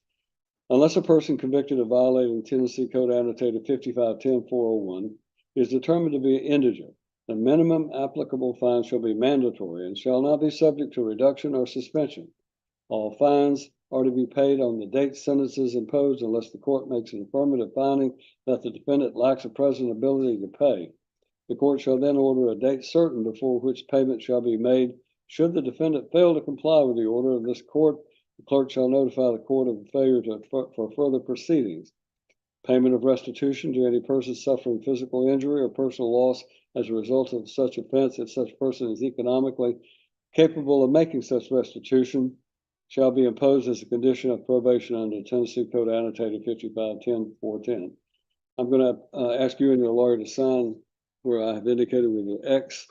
Unless a person convicted of violating Tennessee Code annotated 55-10-401 is determined to be indigent, the minimum applicable fine shall be mandatory and shall not be subject to reduction or suspension. All fines are to be paid on the date sentences imposed unless the court makes an affirmative finding that the defendant lacks a present ability to pay. The court shall then order a date certain before which payment shall be made. Should the defendant fail to comply with the order of this court, the clerk shall notify the court of the failure for further proceedings. Payment of restitution to any person suffering physical injury or personal loss as a result of such offense, if such person is economically capable of making such restitution, shall be imposed as a condition of probation under Tennessee Code annotated 55-10-410. I'm going to ask you and your lawyer to sign where I have indicated with an X.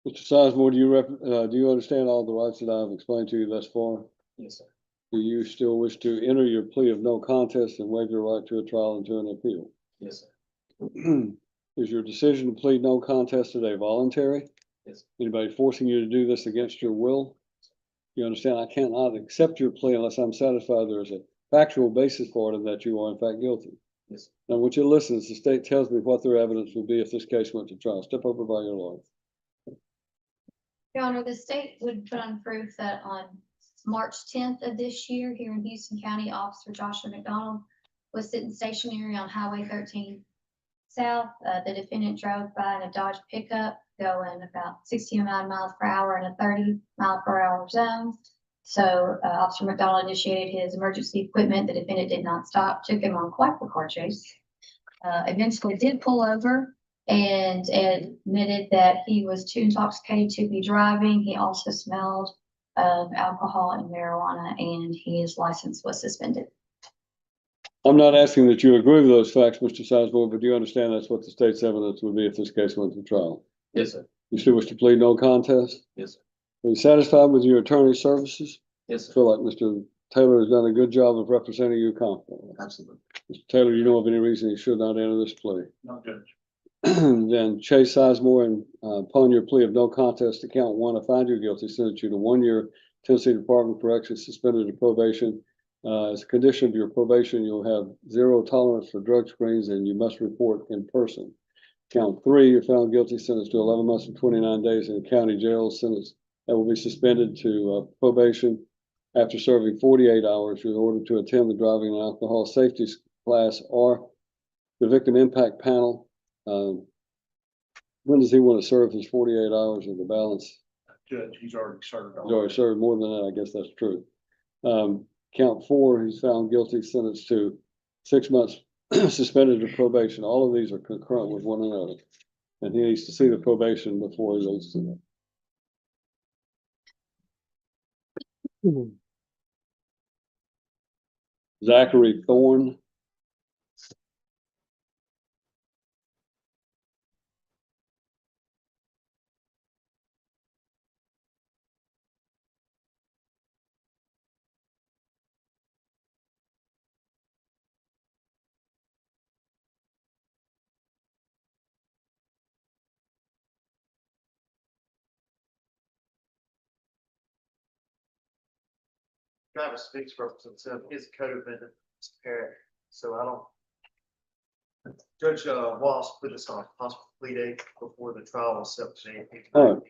Mr. Sizemore, do you understand all the rights that I've explained to you thus far? Yes, sir. Do you still wish to enter your plea of no contest and waive your right to a trial and to an appeal? Yes, sir. Is your decision to plead no contest today voluntary? Yes. Anybody forcing you to do this against your will? You understand I cannot accept your plea unless I'm satisfied there's a factual basis for it and that you are in fact guilty. Yes. Now, I want you to listen as the state tells me what their evidence would be if this case went to trial. Step over by your lawyer. Your Honor, the state would put on proof that on March 10th of this year, here in Houston County, Officer Joshua McDonald was sitting stationary on Highway 13 South. The defendant drove by in a Dodge pickup going about 69 miles per hour in a 30-mile-per-hour zone. So Officer McDonald initiated his emergency equipment. The defendant did not stop, took him on quite the car chase. Eventually did pull over and admitted that he was too intoxicated to be driving. He also smelled of alcohol and marijuana, and his license was suspended. I'm not asking that you agree with those facts, Mr. Sizemore, but do you understand that's what the state's evidence would be if this case went to trial? Yes, sir. You still wish to plead no contest? Yes, sir. Are you satisfied with your attorney's services? Yes, I sir. feel like Mr. Taylor has done a good job of representing you confidently. Absolutely. Mr. Taylor, you know of any reason he should not enter this plea? No, Judge. Then Chase Sizemore, and upon your plea of no contest to count one, I find you guilty, sentence you to 1 year Tennessee Department of Corrections suspended to probation. As a condition of your probation, you'll have zero tolerance for drug screens and you must report in person. Count 3, you're found guilty, sentenced to 11 months and 29 days in a county jail, sentence that will be suspended to probation. After serving 48 hours, you're ordered to attend the driving and alcohol safety class or the victim impact panel. When does he want to serve his 48 hours of the balance? Judge, he's already served. He's already served more than that. I guess that's true. Count 4, he's found guilty, sentenced to 6 months suspended to probation. All of these are concurrent with one another. And he needs to see the probation before he goes to them. Zachary Thorne. Travis speaks for himself, his co-defendant, Mr. Heir. So I don't. Judge Wallace put this on a possible plea date before the trial was set for the 18th. All right.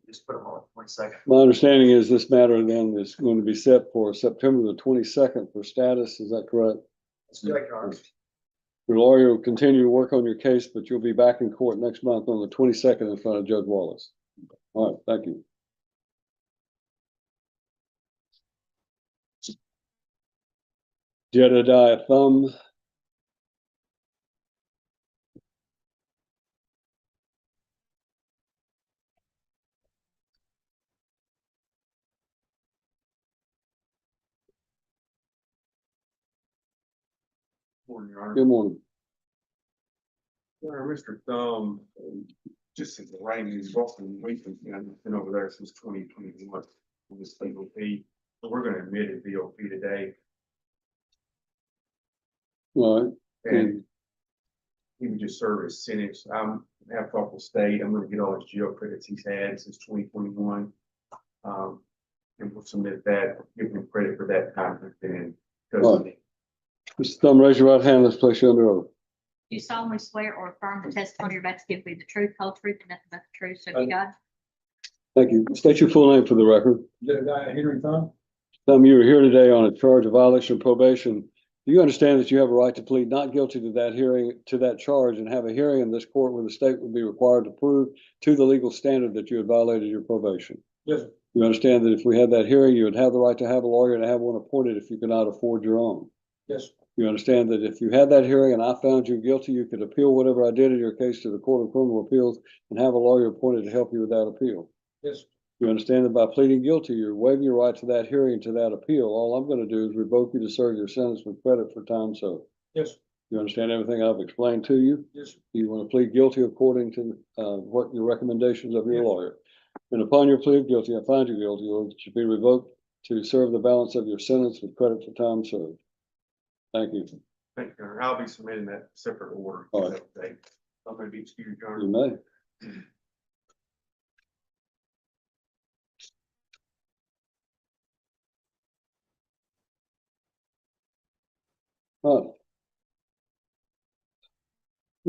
Just put him on the 22nd. My understanding is this matter then is going to be set for September the 22nd for status. Is that correct? That's correct, Your Honor. Your lawyer will continue to work on your case, but you'll be back in court next month on the 22nd in front of Judge Wallace. All right. Thank you. Jedediah Thumb. Morning, Your Honor. Good morning. Mr. Thumb, just as the writing is often weekly, I've been over there since 2021 on this legal fee. We're gonna admit it VOP today, All right. and he would just serve his sentence. I'm at Wrongful State. I'm gonna get all his jail credits he's had since 2021. And we'll submit that, give him credit for that time. And Right. Mr. Thumb, raise your right hand. Let's place you under oath. Do you solemnly swear or affirm the testimony you're about to give will be the truth, whole truth, and nothing but the truth, so help you God? Thank you. State your full name for the record. Henry Thumb? Thumb, you are here today on a charge of violation of probation. Do you understand that you have a right to plead not guilty to that hearing, to that charge, and have a hearing in this court where the state would be required to prove to the legal standard that you had violated your probation? Yes, sir. You understand that if we had that hearing, you would have the right to have a lawyer and have one appointed if you could not afford your own? Yes, sir. You understand that if you had that hearing and I found you guilty, you could appeal whatever I did in your case to the Court of Criminal Appeals and have a lawyer appointed to help you with that appeal? Yes, sir. You understand that by pleading guilty, you're waiving your right to that hearing, to that appeal. All I'm going to do is revoke you to serve your sentence with credit for time served. Yes, sir. You understand everything I've explained to you? Yes, sir. You want to plead guilty according to what your recommendations of your Yes. lawyer. And upon your plea of guilty, I find you guilty, or it should be revoked to serve the balance of your sentence with credit for time served. Thank you. Thank you, Your Honor. I'll be submitting that separate order. All right. I'm gonna be excused, Your You Honor. may. All right.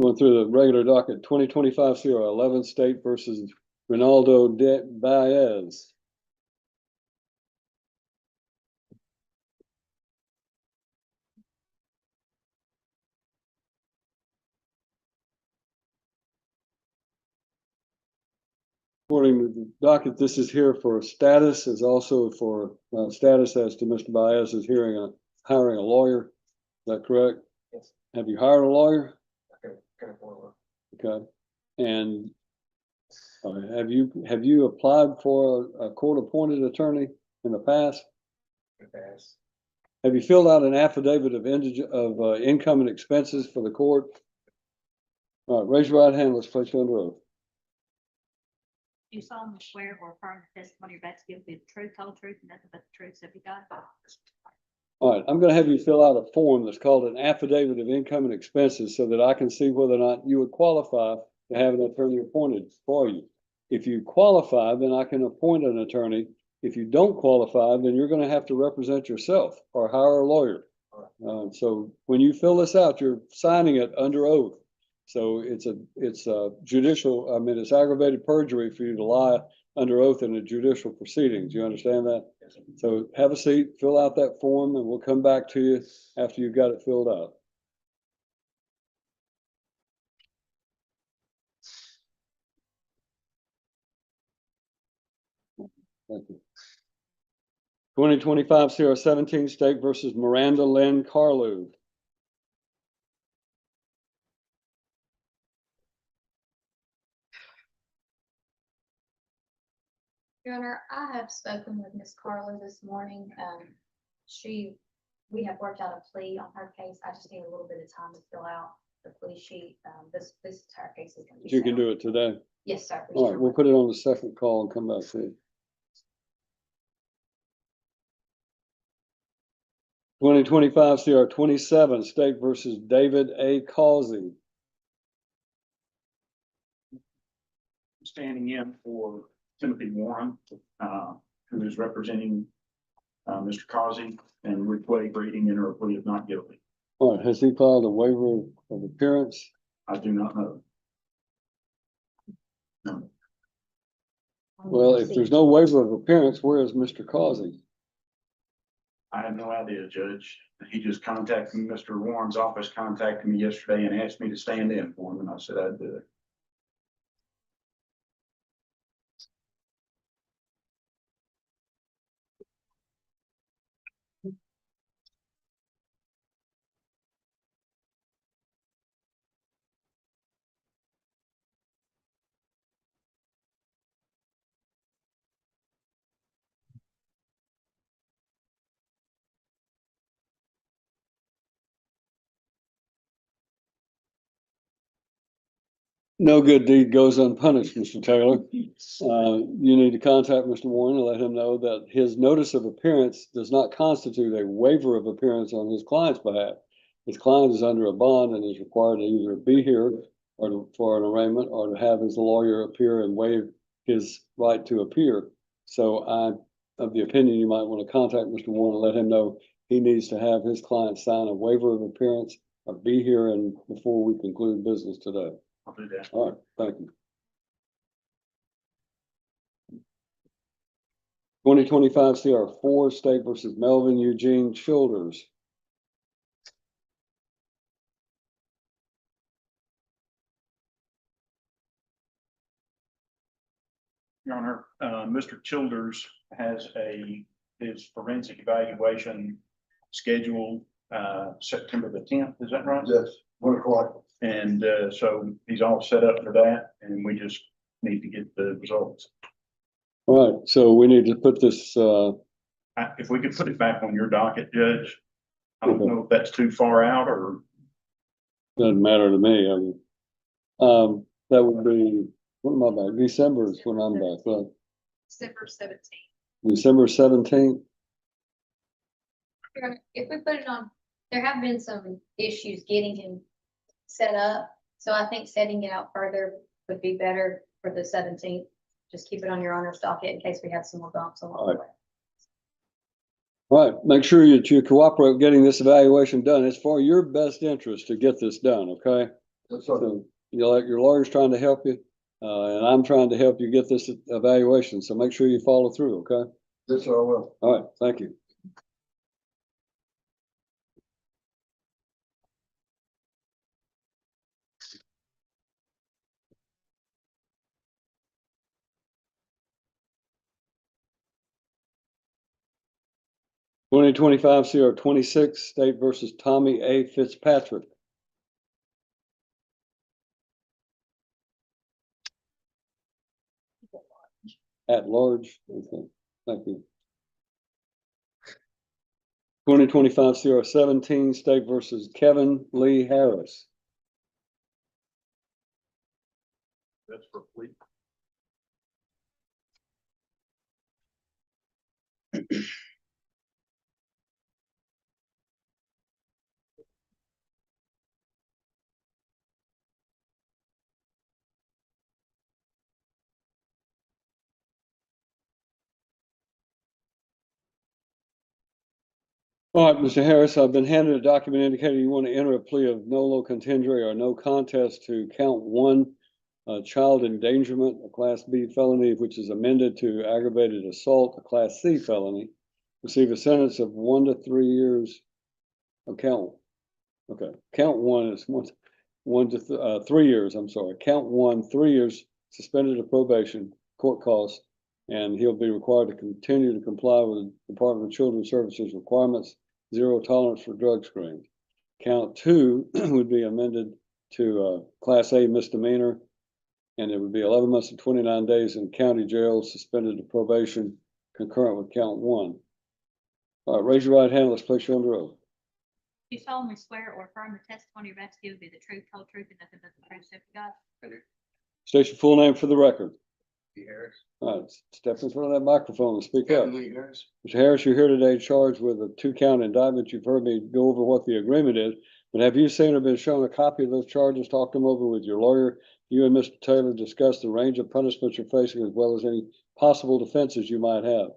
Going through the regular docket, 2025 CR 11 State versus Ronaldo de Baez. According to the docket, this is here for status, is also for status as to Mr. Baez's hiring a lawyer. Is that correct? Yes. Have you hired a lawyer? Okay, well, Okay. And have you applied for a court-appointed attorney in the past? pass. Have you filled out an affidavit of income and expenses for the court? All right, raise your right hand. Let's place you under oath. Do you solemnly swear or affirm the testimony you're about to give will be the truth, whole truth, and nothing but the truth, so help you God? All right, I'm going to have you fill out a form that's called an affidavit of income and expenses so that I can see whether or not you would qualify to have an attorney appointed for you. If you qualify, then I can appoint an attorney. If you don't qualify, then you're going to have to represent yourself or hire a lawyer. So when you fill this out, you're signing it under oath. So it's a judicial, I mean, it's aggravated perjury for you to lie under oath in a judicial proceedings. You understand that? Yes, sir. So have a seat, fill out that form, and we'll come back to you after you've got it filled out. Thank you. 2025 CR 17 State versus Miranda Lynn Carlu. Your Honor, I have spoken with Ms. Carla this morning. We have worked out a plea on her case. I just need a little bit of time to fill out the plea sheet. This entire case is going to be. You can settled. do it today. Yes, sir. All right, we'll put it on the second call and come back to you. 2025 CR 27 State versus David A. Causey. Standing in for Timothy Warren, who is representing Mr. Causey, and we're reading in her plea of not guilty. All right, has he filed a waiver of appearance? I do not know. No. Well, if there's no waiver of appearance, where is Mr. Causey? I have no idea, Judge. He just contacted me. Mr. Warren's office contacted me yesterday and asked me to stand in for him, and I said I'd do it. no good deed goes unpunished, Mr. Taylor. You need to contact Mr. Warren and let him know that his notice of appearance does not constitute a waiver of appearance on his client's behalf. His client is under a bond and is required to either be here or for an arraignment or to have his lawyer appear and waive his right to appear. So I'm of the opinion you might want to contact Mr. Warren and let him know he needs to have his client sign a waiver of appearance or be here and before we conclude business today. I'll do that. All right, thank you. 2025 CR 4 State versus Melvin Eugene Childers. Your Honor, Mr. Childers has his forensic evaluation scheduled, September the 10th, is that right? Yes, 1 o'clock. And, so he's all set up for that, and we just need to get the results. All right, so we need to put this, If we could put it back on your docket, Judge, I don't know if that's too far out or. doesn't matter to me. I mean, that would be, what am I back? December is when I'm back, right? December 17th. December 17th. If we put it on, there have been some issues getting him set up. So I think setting it out further would be better for the 17th. Just keep it on your honor's docket in case we have some more bumps along the way. All right, make sure that you cooperate with getting this evaluation done. It's for your best interest to get this done, okay? So your lawyer's trying to help you, and I'm trying to help you get this evaluation. So make sure you follow through, okay? Yes, sir, I will. All right, thank you. Twenty 25 CR 26 State versus Tommy A. Fitzpatrick. At large. Okay, thank you. 2025 CR 17 State versus Kevin Lee Harris. That's for plea. All right, Mr. Harris, I've been handed a document indicating you want to enter a plea of nolo contendere or no contest to count 1, child endangerment, a Class B felony, which is amended to aggravated assault, a Class C felony. Receive a sentence of 1 to 3 years. Count 1 is 1 to 3 years. I'm sorry. Count 1, 3 years suspended of probation, court costs, and he'll be required to continue to comply with the Department of Children's Services requirements. 0 tolerance for drug screens. Count 2 would be amended to Class A misdemeanor, and it would be 11 months and 29 days in county jail, suspended to probation, concurrent with count 1. All right, raise your right hand. Let's place you under oath. You solemnly swear or affirm the testimony you're about to give will be the truth, whole truth, and nothing but the truth, so help you God. State your full name for the record. Harris. All right, step in front of that microphone and speak up. Harris. Mr. Harris, you're here today charged with a 2-count indictment. You've heard me go over what the agreement is, but have you seen or been shown a copy of those charges? Talked them over with your lawyer. You and Mr. Taylor discussed the range of punishments you're facing as well as any possible defenses you might have.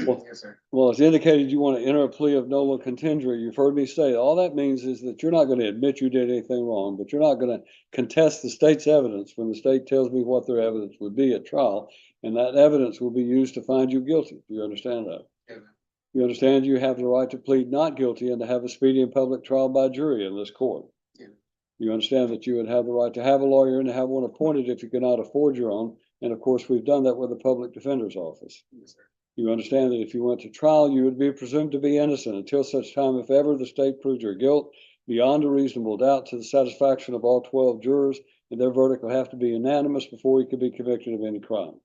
Well, Yes, sir. well, it's indicated you want to enter a plea of nolo contendere. You've heard me say all that means is that you're not going to admit you did anything wrong, but you're not going to contest the state's evidence when the state tells me what their evidence would be at trial, and that evidence will be used to find you guilty. Do you understand that? Yeah. You understand you have the right to plead not guilty and to have a speedy and public trial by jury in this court. Yeah. You understand that you would have the right to have a lawyer and to have one appointed if you cannot afford your own. And of course, we've done that with the public defender's office. Yes, sir. You understand that if you went to trial, you would be presumed to be innocent until such time, if ever the state proves your guilt beyond a reasonable doubt to the satisfaction of all 12 jurors, and their verdict will have to be unanimous before you could be convicted of any crime.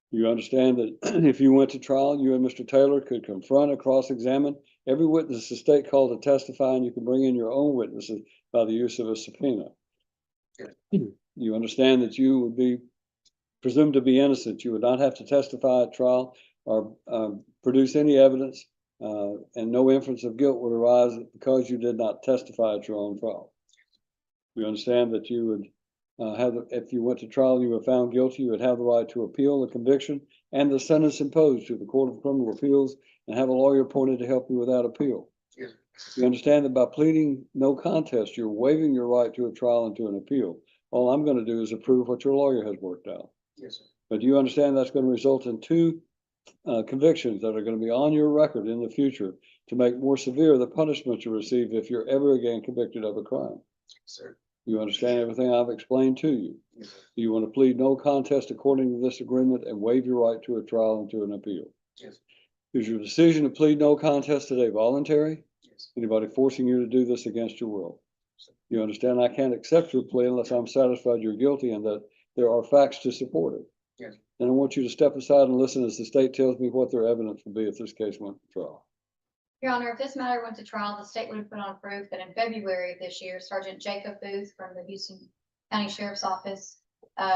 You understand that if you went to trial, you and Mr. Taylor could confront and cross-examine every witness the state called to testify, and you can bring in your own witnesses by the use of a subpoena. You understand that you would be presumed to be innocent. You would not have to testify at trial or produce any evidence, and no inference of guilt would arise because you did not testify at your own trial. You understand that you would if you went to trial, you were found guilty, you would have the right to appeal the conviction and the sentence imposed to the Court of Criminal Appeals and have a lawyer appointed to help you with that appeal. Yes. You understand that by pleading no contest, you're waiving your right to a trial and to an appeal. All I'm going to do is approve what your lawyer has worked out. Yes, sir. But you understand that's going to result in two convictions that are going to be on your record in the future to make more severe the punishment you receive if you're ever again convicted of a crime. Sir. You understand everything I've explained to you. Yes, sir. You want to plead no contest according to this agreement and waive your right to a trial and to an appeal. Yes. Is your decision to plead no contest today voluntary? Yes. Anybody forcing you to do this against your will? You understand I can't accept your plea unless I'm satisfied you're guilty and that there are facts to support it. Yes. And I want you to step aside and listen as the state tells me what their evidence will be if this case went to trial. Your Honor, if this matter went to trial, the state would have put on proof that in February of this year, Sergeant Jacob Booth from the Houston County Sheriff's Office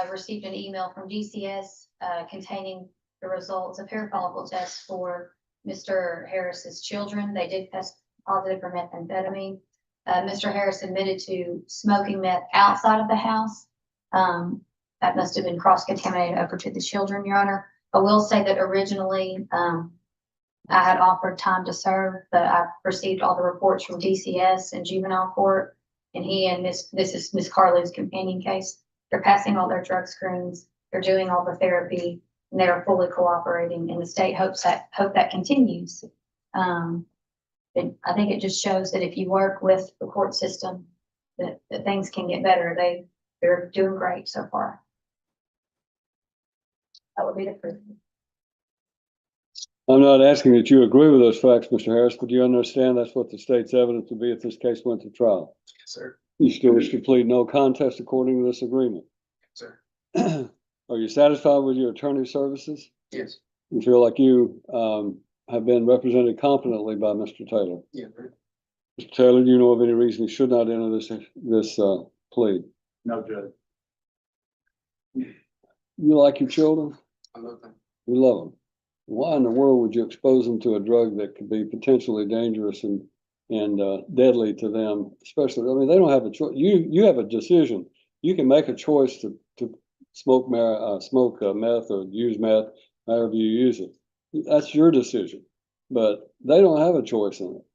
received an email from DCS containing the results of hair follicle tests for Mr. Harris's children. They did test positive for methamphetamine. Mr. Harris admitted to smoking meth outside of the house. That must have been cross-contaminated over to the children, Your Honor. I will say that originally, I had offered time to serve, but I received all the reports from DCS and juvenile court. And this is Miss Carly's companion case. They're passing all their drug screens. They're doing all the therapy and they are fully cooperating. And the state hope that continues. I think it just shows that if you work with the court system, that things can get better. They're doing great so far. That would be the proof. I'm not asking that you agree with those facts, Mr. Harris, but do you understand that's what the state's evidence would be if this case went to trial? Yes, sir. You still wish to plead no contest according to this agreement? Yes, sir. Are you satisfied with your attorney services? Yes. You feel like you have been represented competently by Mr. Taylor? Yes, sir. Mr. Taylor, do you know of any reason he should not enter this plea? No, Judge. You like your children? I love them. You love them. Why in the world would you expose them to a drug that could be potentially dangerous and deadly to them? Especially, I mean, they don't have a choice. You have a decision. You can make a choice to smoke meth or use meth, however you use it. That's your decision. But they don't have a choice in it.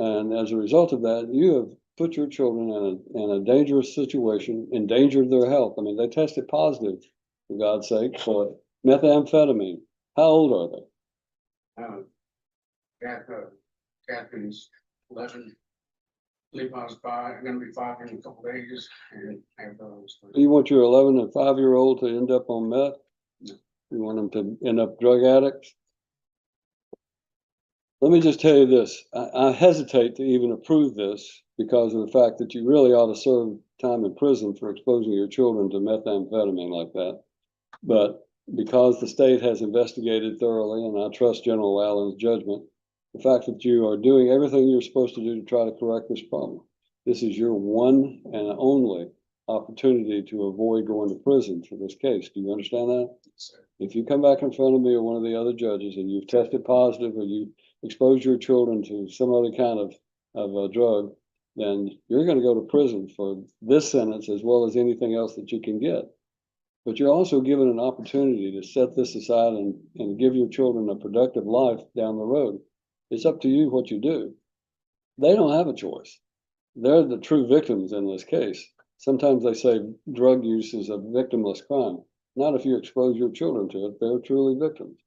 And as a result of that, you have put your children in a dangerous situation, endangered their health. I mean, they tested positive, for God's sake, for methamphetamine. How old are they? Catherine's 11. Believe I was going to be 5 in a couple of days, and You want your 11 and 5-year-old to end up on meth? No. You want them to end up drug addicts? Let me just tell you this. I hesitate to even approve this because of the fact that you really ought to serve time in prison for exposing your children to methamphetamine like that. But because the state has investigated thoroughly, and I trust General Allen's judgment, the fact that you are doing everything you're supposed to do to try to correct this problem, this is your one and only opportunity to avoid going to prison for this case. Do you understand that? Yes, sir. If you come back in front of me or one of the other judges and you've tested positive or you expose your children to some other kind of a drug, then you're going to go to prison for this sentence as well as anything else that you can get. But you're also given an opportunity to set this aside and give your children a productive life down the road. It's up to you what you do. They don't have a choice. They're the true victims in this case. Sometimes they say drug use is a victimless crime. Not if you expose your children to it. They're truly victims.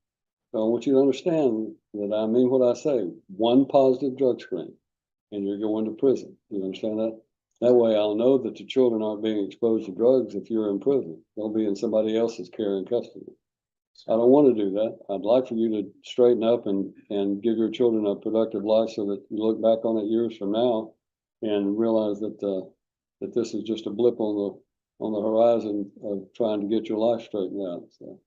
So I want you to understand that I mean what I say. One positive drug screen and you're going to prison. You understand that? That way I'll know that the children aren't being exposed to drugs if you're in prison. They'll be in somebody else's care and custody. I don't want to do that. I'd like for you to straighten up and give your children a productive life so that you look back on it years from now and realize that that this is just a blip on the horizon of trying to get your life straightened out. So,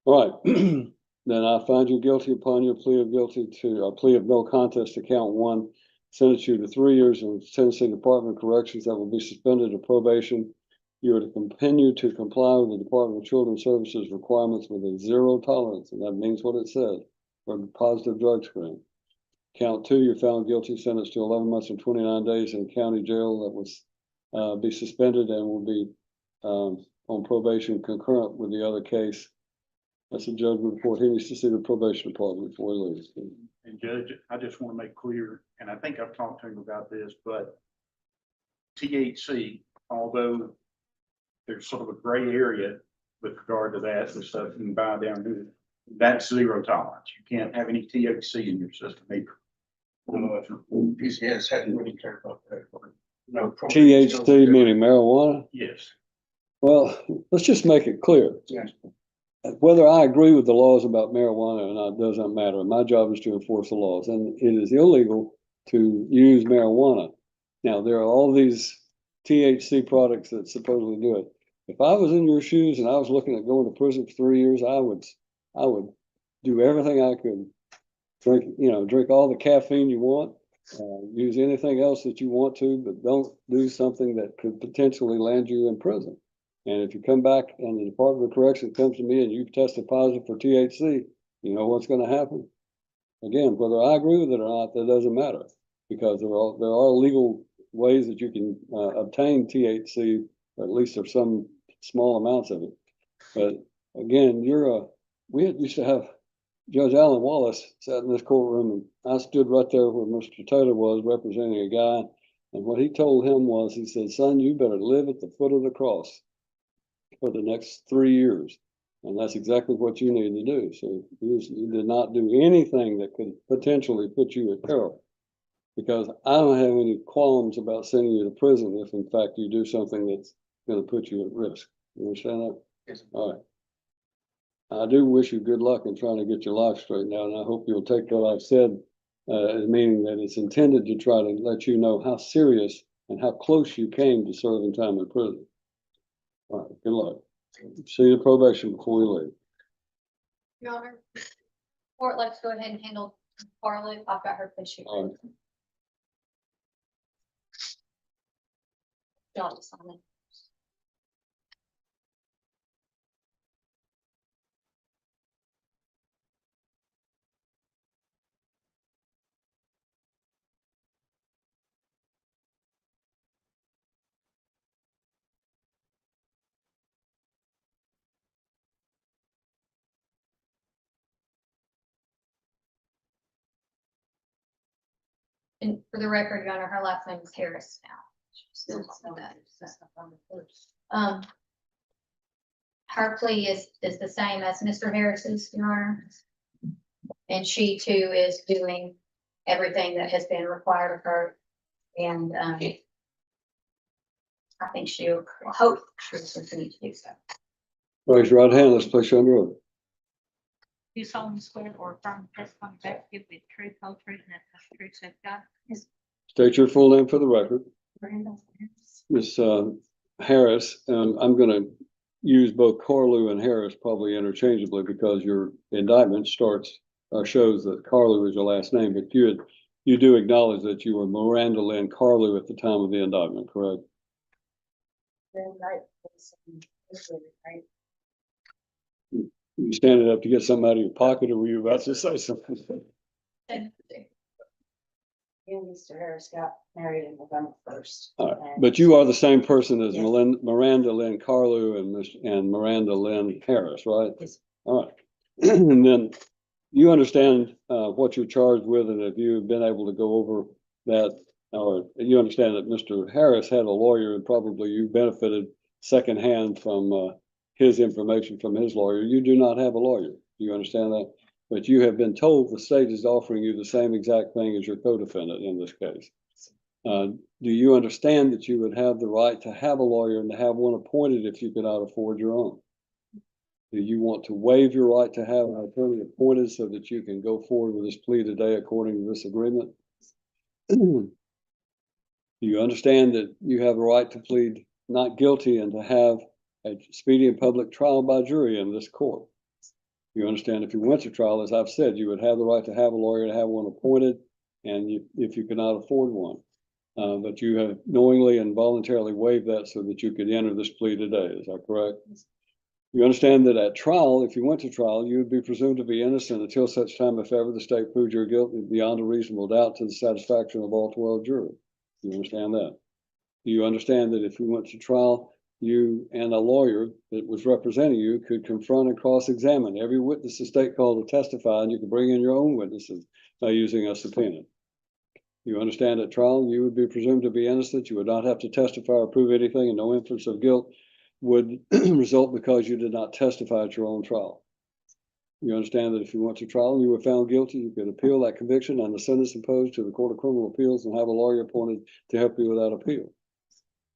all right. Then I find you guilty upon your plea of no contest to count 1. sentence you to 3 years in Tennessee Department of Corrections that will be suspended to probation. You are to continue to comply with the Department of Children's Services requirements with a 0 tolerance, and that means what it says, for a positive drug screen. Count 2, you're found guilty, sentenced to 11 months and 29 days in county jail that was be suspended and will be on probation concurrent with the other case. That's a judgment report. He needs to see the probation department before he leaves. And Judge, I just want to make clear, and I think I've talked to him about this, but THC, although there's sort of a gray area with regard to that, the stuff you can buy down here, that's 0 tolerance. You can't have any THC in your system either. PCS hadn't really cared about that. No. THC meaning marijuana? Yes. Well, let's just make it clear. Yes. Whether I agree with the laws about marijuana or not doesn't matter. My job is to enforce the laws, and it is illegal to use marijuana. Now, there are all these THC products that supposedly do it. If I was in your shoes and I was looking at going to prison for 3 years, I would do everything I could. Drink all the caffeine you want, use anything else that you want to, but don't do something that could potentially land you in prison. And if you come back and the Department of Correction comes to me and you've tested positive for THC, you know what's going to happen? Again, whether I agree with it or not, that doesn't matter, because there are legal ways that you can obtain THC, or at least there's some small amounts of it. But again, we used to have Judge Alan Wallace sat in this courtroom, and I stood right there where Mr. Taylor was representing a guy. And what he told him was, he said, son, you better live at the foot of the cross for the next 3 years. And that's exactly what you need to do. So you did not do anything that could potentially put you at peril, because I don't have any qualms about sending you to prison if in fact you do something that's going to put you at risk. You understand that? Yes. All right. I do wish you good luck in trying to get your life straightened out, and I hope you'll take what I've said as meaning that it's intended to try to let you know how serious and how close you came to serving time in prison. All right, good luck. See the probation before we leave. Your Honor, court, let's go ahead and handle Carly. I've got her issue. All right. Y'all just sign it. And for the record, Your Honor, her last name is Harris now. Still that. Her plea is the same as Mr. Harris's, Your Honor. And she too is doing everything that has been required of her. And I think she'll hope she'll continue to do so. Raise your right hand. Let's place you under oath. You solemnly swear or affirm the testimony about to give me the truth, whole truth, and nothing but the truth, so help God. Yes. State your full name for the record. Ms. Harris, I'm going to use both Carlew and Harris probably interchangeably, because your indictment shows that Carlew is your last name, but you do acknowledge that you were Miranda Lynn Carlew at the time of the indictment, correct? You standing up to get something out of your pocket, or were you about to say something? You and Mr. Harris got married in November 1st. All right, but you are the same person as Miranda Lynn Carlew and Miranda Lynn Harris, right? Yes. All right. And then you understand what you're charged with, and if you've been able to go over that, or you understand that Mr. Harris had a lawyer, and probably you benefited secondhand from his information from his lawyer. You do not have a lawyer. Do you understand that? But you have been told the state is offering you the same exact thing as your co-defendant in this case. Do you understand that you would have the right to have a lawyer and to have one appointed if you could not afford your own? Do you want to waive your right to have an attorney appointed so that you can go forward with this plea today according to this agreement? Do you understand that you have a right to plead not guilty and to have a speedy and public trial by jury in this court? You understand if you went to trial, as I've said, you would have the right to have a lawyer, to have one appointed, and if you cannot afford one. But you have knowingly and voluntarily waived that so that you could enter this plea today. Is that correct? You understand that at trial, if you went to trial, you would be presumed to be innocent until such time if ever the state proves you're guilty beyond a reasonable doubt to the satisfaction of all 12 jurors. You understand that? Do you understand that if you went to trial, you and a lawyer that was representing you could confront and cross-examine every witness the state called to testify, and you could bring in your own witnesses by using a subpoena? You understand at trial, you would be presumed to be innocent. You would not have to testify or prove anything, and no inference of guilt would result because you did not testify at your own trial. You understand that if you went to trial and you were found guilty, you could appeal that conviction and the sentence imposed to the Court of Criminal Appeals and have a lawyer appointed to help you with that appeal.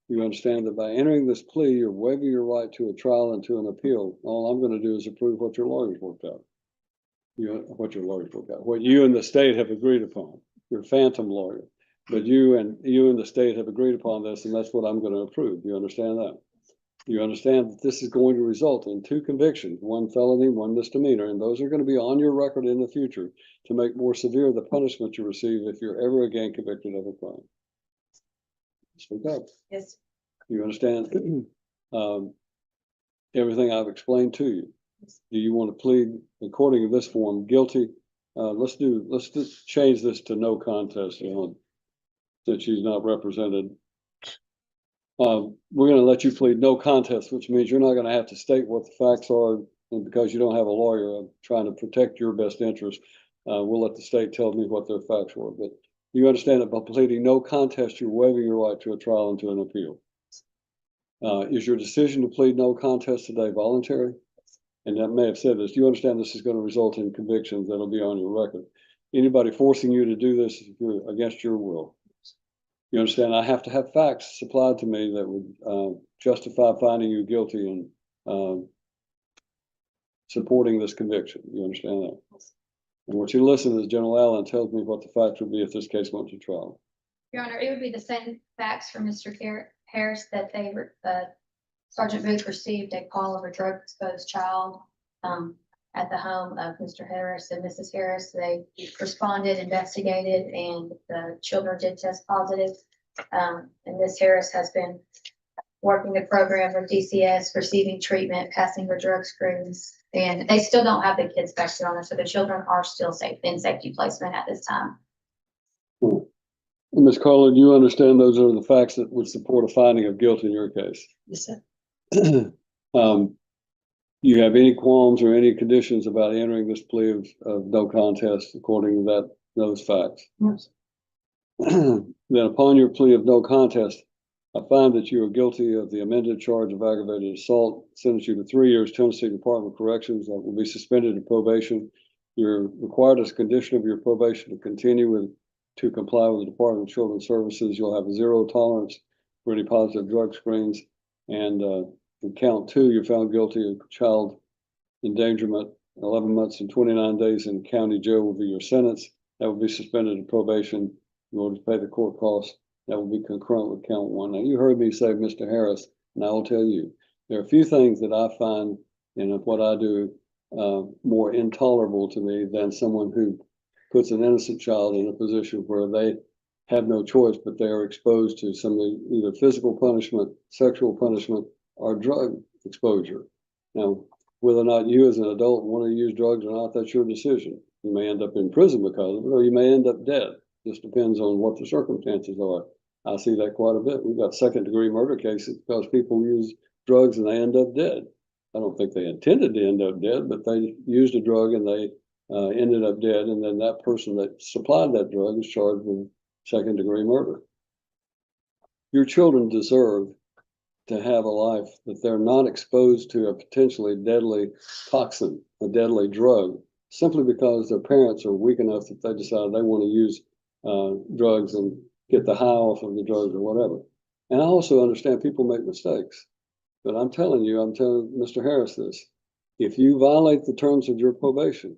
You understand that by entering this plea, you're waiving your right to a trial and to an appeal. All I'm going to do is approve what your lawyers worked out. What you and the state have agreed upon. Your phantom lawyer, but you and the state have agreed upon this, and that's what I'm going to approve. You understand that? You understand that this is going to result in 2 convictions, 1 felony, 1 misdemeanor, and those are going to be on your record in the future to make more severe the punishment you receive if you're ever again convicted of a crime. Speak up. Yes. You understand everything I've explained to you. Do you want to plead according to this form guilty? Let's just change this to no contest, since she's not represented. We're going to let you plead no contest, which means you're not going to have to state what the facts are, and because you don't have a lawyer, I'm trying to protect your best interest. We'll let the state tell me what their facts were, but you understand that by pleading no contest, you're waiving your right to a trial and to an appeal. Is your decision to plead no contest today voluntary? And that may have said this. Do you understand this is going to result in convictions that'll be on your record? Anybody forcing you to do this against your will? You understand I have to have facts supplied to me that would justify finding you guilty and supporting this conviction. You understand that? And what you listen is General Allen tells me what the facts would be if this case went to trial. Your Honor, it would be the same facts from Mr. Harris that they were, Sergeant Booth received a call of a drug exposed child at the home of Mr. Harris and Mrs. Harris. They responded, investigated, and the children did test positive. And Ms. Harris has been working the program with DCS, receiving treatment, passing her drug screens, and they still don't have the kids back on, so the children are still safe in safety placement at this time. Ms. Carla, do you understand those are the facts that would support a finding of guilt in your case? Yes, sir. You have any qualms or any conditions about entering this plea of no contest according to those facts? Yes. Then upon your plea of no contest, I find that you are guilty of the amended charge of aggravated assault, sentence you to 3 years Tennessee Department of Corrections that will be suspended to probation. You're required as a condition of your probation to continue to comply with the Department of Children's Services. You'll have a 0 tolerance for any positive drug screens. And in count 2, you're found guilty of child endangerment. 11 months and 29 days in county jail will be your sentence. That will be suspended to probation in order to pay the court costs. That will be concurrent with count 1. Now, you heard me say, Mr. Harris, and I will tell you, there are a few things that I find in what I do more intolerable to me than someone who puts an innocent child in a position where they have no choice, but they are exposed to some either physical punishment, sexual punishment, or drug exposure. Now, whether or not you as an adult want to use drugs or not, that's your decision. You may end up in prison because of it, or you may end up dead. Just depends on what the circumstances are. I see that quite a bit. We've got 2nd-degree murder cases because people use drugs and they end up dead. I don't think they intended to end up dead, but they used a drug and they ended up dead. And then that person that supplied that drug is charged with 2nd-degree murder. Your children deserve to have a life that they're not exposed to a potentially deadly toxin, a deadly drug, simply because their parents are weak enough that they decide they want to use drugs and get the high off of the drugs or whatever. And I also understand people make mistakes, but I'm telling Mr. Harris this. If you violate the terms of your probation,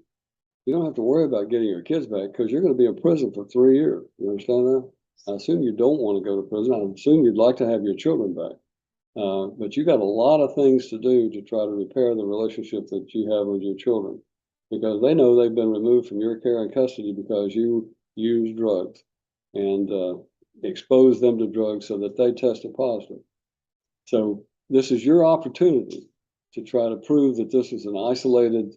you don't have to worry about getting your kids back because you're going to be in prison for 3 years. You understand that? I assume you don't want to go to prison. I assume you'd like to have your children back. But you got a lot of things to do to try to repair the relationship that you have with your children, because they know they've been removed from your care and custody because you use drugs and expose them to drugs so that they tested positive. So this is your opportunity to try to prove that this is an isolated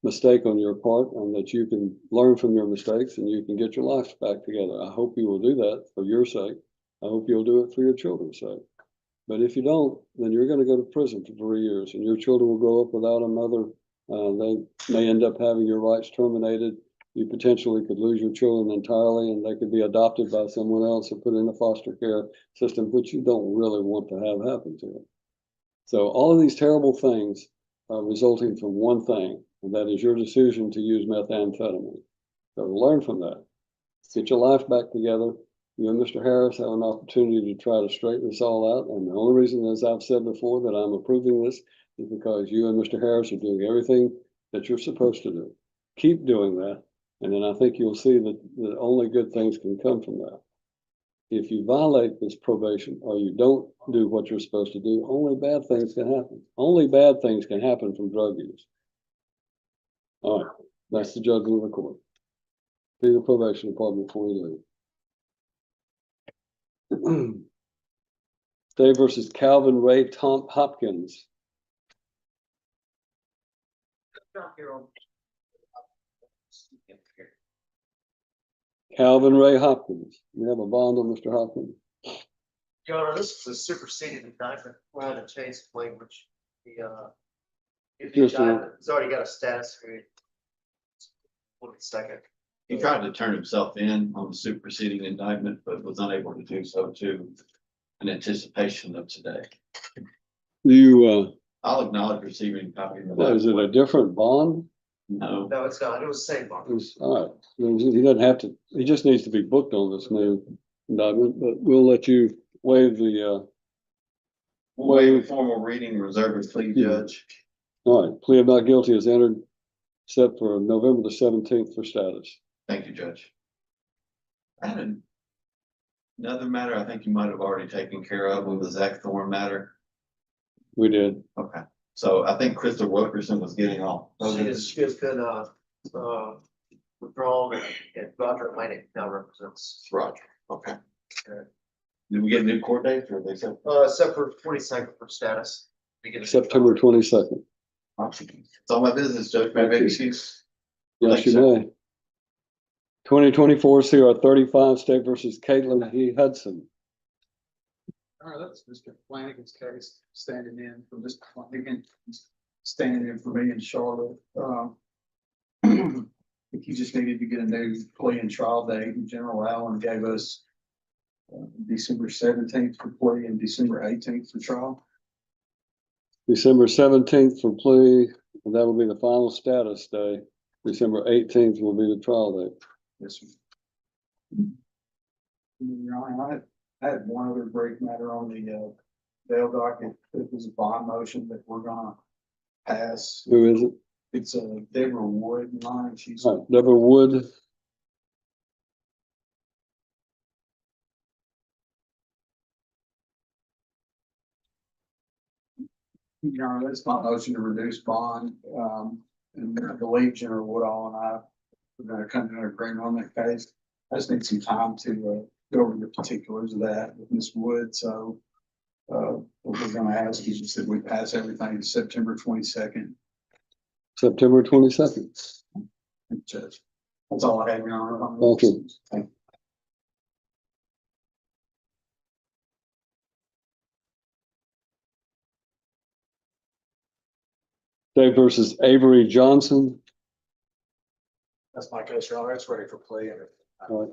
mistake on your part and that you can learn from your mistakes and you can get your life back together. I hope you will do that for your sake. I hope you'll do it for your children's sake. But if you don't, then you're going to go to prison for 3 years and your children will grow up without a mother. They may end up having your rights terminated. You potentially could lose your children entirely and they could be adopted by someone else or put in a foster care system, which you don't really want to have happen to them. So all of these terrible things are resulting from one thing, and that is your decision to use methamphetamine. So learn from that. Get your life back together. You and Mr. Harris have an opportunity to try to straighten this all out. And the only reason, as I've said before, that I'm approving this is because you and Mr. Harris are doing everything that you're supposed to do. Keep doing that. And then I think you'll see that only good things can come from that. If you violate this probation or you don't do what you're supposed to do, only bad things can happen. Only bad things can happen from drug use. All right, that's the judgment of the court. See the probation department before you leave. State versus Calvin Ray Hopkins. Calvin Ray Hopkins. We have a bond on Mr. Hopkins. Your Honor, this is a superseded indictment. We're going to change the language. If you it's already got a status. Hold a second. He tried to turn himself in on the superseding indictment, but was unable to do so in anticipation of today. I'll acknowledge receiving a copy of that. Is it a different bond? No. No, it's not. It was the same bond. All right. He doesn't have to, he just needs to be booked on this new indictment, but we'll let you waive the, We'll waive formal reading, reserve as plea, Judge. all right. Plea of not guilty is entered, set for November the 17th for status. Thank you, Judge. I had another matter I think you might have already taken care of with the Zach Thorne matter. We did. Okay. So I think Krista Wilkerson was getting off. She has been withdrawn and Roger Atlantic now represents. Roger. Okay. Did we get a new court date or they said? September 22nd for status. September 22nd. It's all my business, Judge. May I make excuse? Yes, you may. 2024 CR 35 State versus Caitlin E. Hudson. All right, that's Mr. Flanagan's case, standing in for Mr. Flanagan, standing in for me in Charlotte. I think you just needed to get a new plea and trial date, and General Allen gave us December 17th for plea and December 18th for trial. December 17th for plea, and that will be the final status day. December 18th will be the trial date. Yes, sir. Your Honor, I had one other break matter on the bail docket. It was a bond motion that we're gonna pass. Who is it? It's Deborah Wood, Your Honor. She's All right, Deborah Wood. Your Honor, that's my motion to reduce bond. And I believe General Woodall and I are gonna come to an agreement on that case. I just need some time to go over the particulars of that with Ms. Wood. So what we're gonna ask is just that we pass everything to September 22nd. September 22nd. Judge. That's all I have, Your Honor. Thank you. Thank you. State versus Avery Johnson. That's my case, Your Honor. It's ready for plea. All right.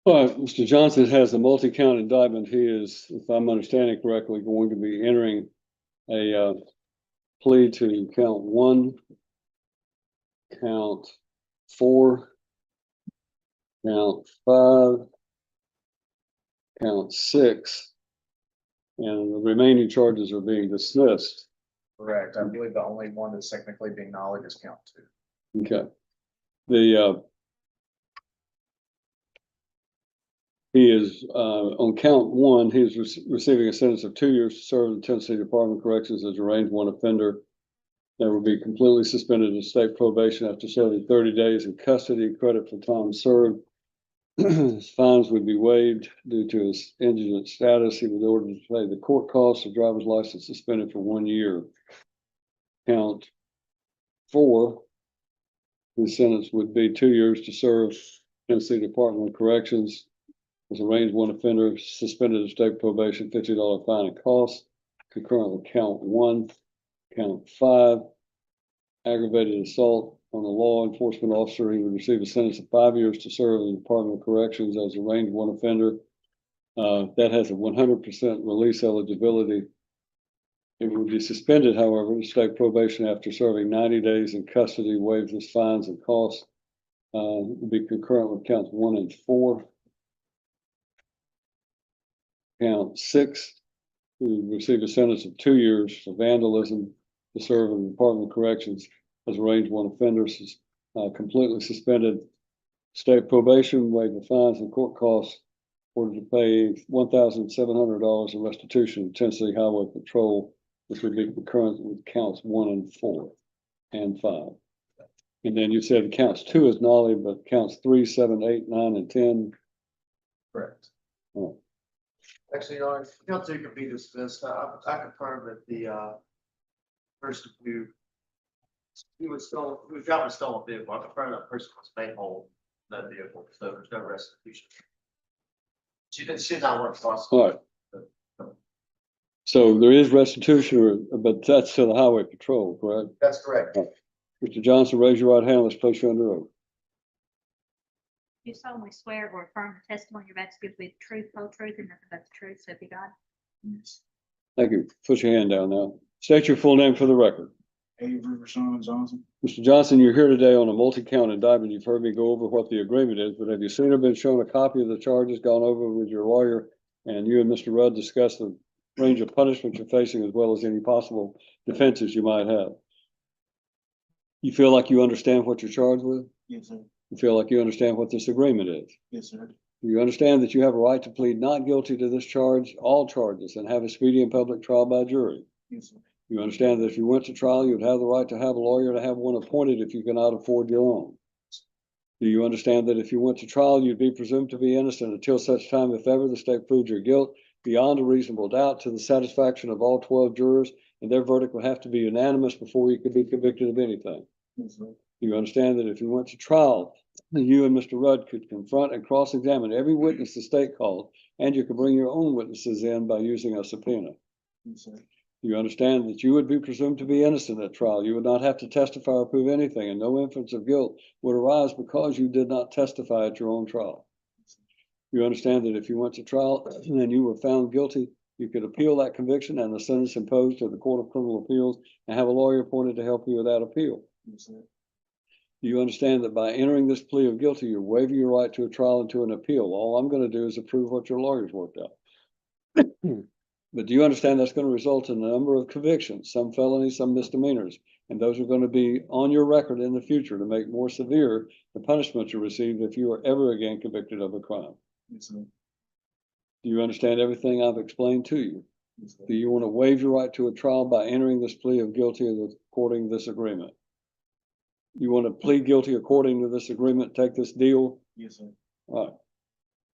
All right, Mr. Johnson has a multi-count indictment. He is, if I'm understanding correctly, going to be entering a plea to count 1, count 4, count 5, count 6. And the remaining charges are being dismissed. Correct. I believe the only one that's technically being nollied is count 2. Okay. He is, on count 1, he is receiving a sentence of 2 years to serve in the Tennessee Department of Corrections as a range 1 offender. That will be completely suspended in state probation after serving 30 days in custody. Credit for time served. His fines would be waived due to his indigent status. He was ordered to pay the court costs of driver's license suspended for 1 year. Count 4, his sentence would be 2 years to serve Tennessee Department of Corrections as a range 1 offender, suspended in state probation, $50 fine and costs. Concurrently, count 1. Count 5, aggravated assault on a law enforcement officer. He would receive a sentence of 5 years to serve in the Department of Corrections as a range 1 offender. That has a 100% release eligibility. It would be suspended, however, in state probation after serving 90 days in custody, waives his fines and costs. It would be concurrent with counts 1 and 4. Count 6, he would receive a sentence of 2 years for vandalism to serve in the Department of Corrections as a range 1 offender, completely suspended state probation, waive the fines and court costs, ordered to pay $1,700 in restitution to Tennessee Highway Patrol, which would be concurrent with counts 1 and 4 and 5. And then you said counts 2 is nolly, but counts 3, 7, 8, 9, and 10. Correct. Oh. Actually, Your Honor, count 2 can be dismissed. I confirm that the person who was driving a stolen vehicle, I confirm that person was made whole in that vehicle, so there's no restitution. She's not worth All right. So there is restitution, but that's to the Highway Patrol, correct? That's correct. Mr. Johnson, raise your right hand. Let's place you under oath. You solemnly swear or affirm the testimony you're about to give will be the truth, whole truth, and nothing but the truth, so help you God. Thank you. Put your hand down now. State your full name for the record. Avery Rashawn Johnson. Mr. Johnson, you're here today on a multi-count indictment. You've heard me go over what the agreement is, but have you seen or been shown a copy of the charges, gone over with your lawyer, and you and Mr. Rudd discussed the range of punishment you're facing as well as any possible defenses you might have? You feel like you understand what you're charged with? Yes, sir. You feel like you understand what this agreement is? Yes, sir. You understand that you have a right to plead not guilty to this charge, all charges, and have a speedy and public trial by jury. Yes, sir. You understand that if you went to trial, you'd have the right to have a lawyer, to have one appointed if you cannot afford your own. Do you understand that if you went to trial, you'd be presumed to be innocent until such time, if ever, the state proves your guilt beyond a reasonable doubt to the satisfaction of all 12 jurors, and their verdict would have to be unanimous before you could be convicted of anything? Yes, sir. You understand that if you went to trial, you and Mr. Rudd could confront and cross-examine every witness the state called, and you could bring your own witnesses in by using a subpoena. Yes, sir. You understand that you would be presumed to be innocent at trial. You would not have to testify or prove anything, and no inference of guilt would arise because you did not testify at your own trial. You understand that if you went to trial and you were found guilty, you could appeal that conviction and the sentence imposed to the Court of Criminal Appeals and have a lawyer appointed to help you with that appeal. Yes, sir. Do you understand that by entering this plea of guilty, you're waiving your right to a trial and to an appeal? All I'm going to do is approve what your lawyers worked out. But do you understand that's going to result in a number of convictions, some felonies, some misdemeanors, and those are going to be on your record in the future to make more severe the punishment you receive if you are ever again convicted of a crime? Yes, sir. Do you understand everything I've explained to you? Yes, sir. Do you want to waive your right to a trial by entering this plea of guilty according to this agreement? You want to plead guilty according to this agreement, take this deal? Yes, sir. All right.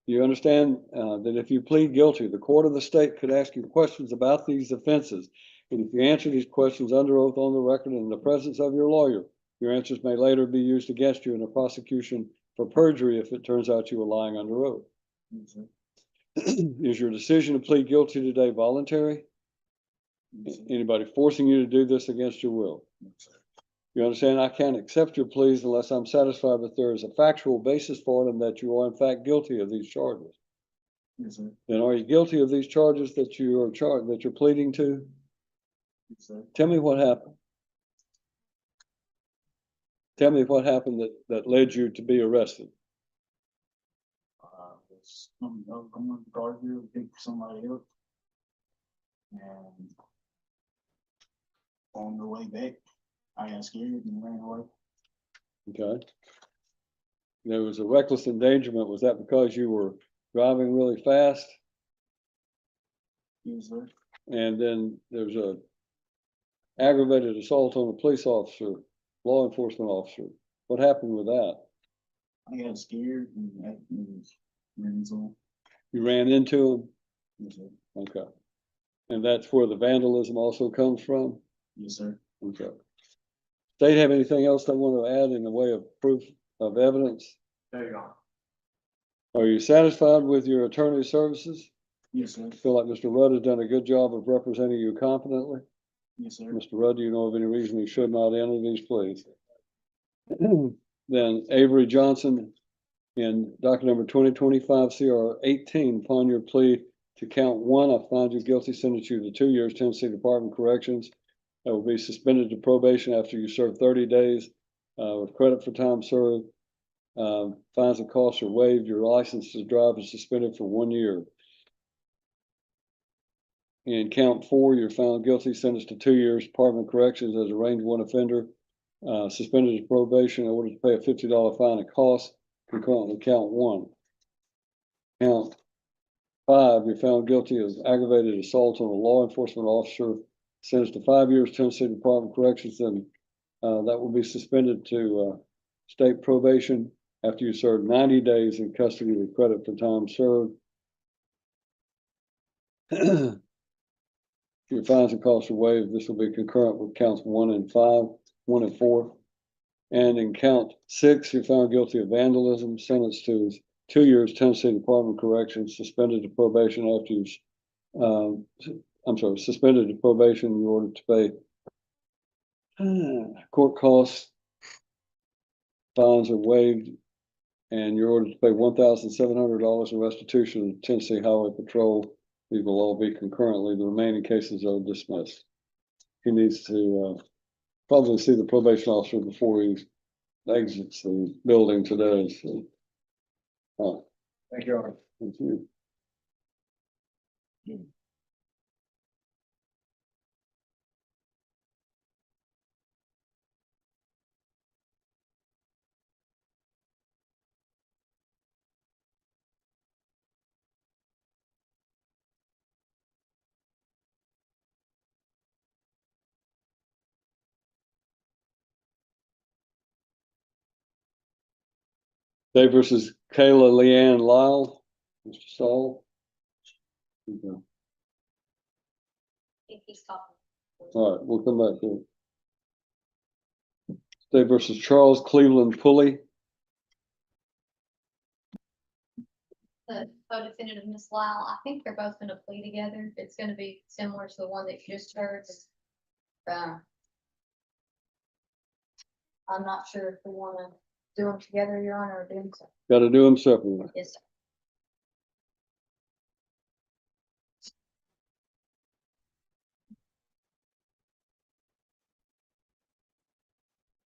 Do you understand that if you plead guilty, the court of the state could ask you questions about these offenses? And if you answer these questions under oath on the record in the presence of your lawyer, your answers may later be used against you in a prosecution for perjury if it turns out you were lying under oath. Yes, sir. Is your decision to plead guilty today voluntary? Yes, sir. Anybody forcing you to do this against your will? Yes, sir. You understand I can't accept your pleas unless I'm satisfied that there is a factual basis for them, that you are in fact guilty of these charges. Yes, sir. Then are you guilty of these charges that you are charged, that you're pleading to? Yes, sir. Tell me what happened. Tell me what happened that led you to be arrested. was going to Garfield, pick somebody up. And on the way back, I got scared and ran away. Okay. There was a reckless endangerment. Was that because you were driving really fast? Yes, sir. And then there's a aggravated assault on a police officer, law enforcement officer. What happened with that? I got scared and ran into him. You ran into him? Yes, sir. Okay. And that's where the vandalism also comes from? Yes, sir. Okay. State have anything else they want to add in the way of proof of evidence? There you go. Are you satisfied with your attorney's services? Yes, sir. Feel like Mr. Rudd has done a good job of representing you competently? Yes, sir. Mr. Rudd, do you know of any reason he should not enter these pleas? Then Avery Johnson, in docket number 2025 CR 18, upon your plea to count one, I find you guilty, sentence you to 2 years, Tennessee Department of Corrections. That will be suspended to probation after you serve 30 days with credit for time served. Fines and costs are waived. Your license to drive is suspended for 1 year. In count 4, you're found guilty, sentenced to 2 years, Department of Corrections as a range 1 offender, suspended to probation in order to pay a $50 fine and costs, concurrent with count 1. Count 5, you're found guilty of aggravated assault on a law enforcement officer, sentenced to 5 years, Tennessee Department of Corrections, and that will be suspended to state probation after you serve 90 days in custody with credit for time served. Your fines and costs are waived. This will be concurrent with counts 1 and 4. And in count 6, you're found guilty of vandalism, sentenced to 2 years, Tennessee Department of Corrections, suspended to probation after you, suspended to probation in order to pay court costs. Fines are waived, and you're ordered to pay $1,700 in restitution to Tennessee Highway Patrol. These will all be concurrently. The remaining cases are dismissed. He needs to probably see the probation officer before he exits the building today. So, Thank you, Honor. thank you. Dave versus Kayla Leanne Lyle. Mr. Saul. Okay. I think he's talking. All right, we'll come back to it. Dave versus Charles Cleveland Pulley. The co-defendant of Miss Lyle, I think they're both gonna plea together. It's gonna be similar to the one that you just heard. I'm not sure if we wanna do them together, Your Honor, or do them separately. Got to do them separately. Yes, sir.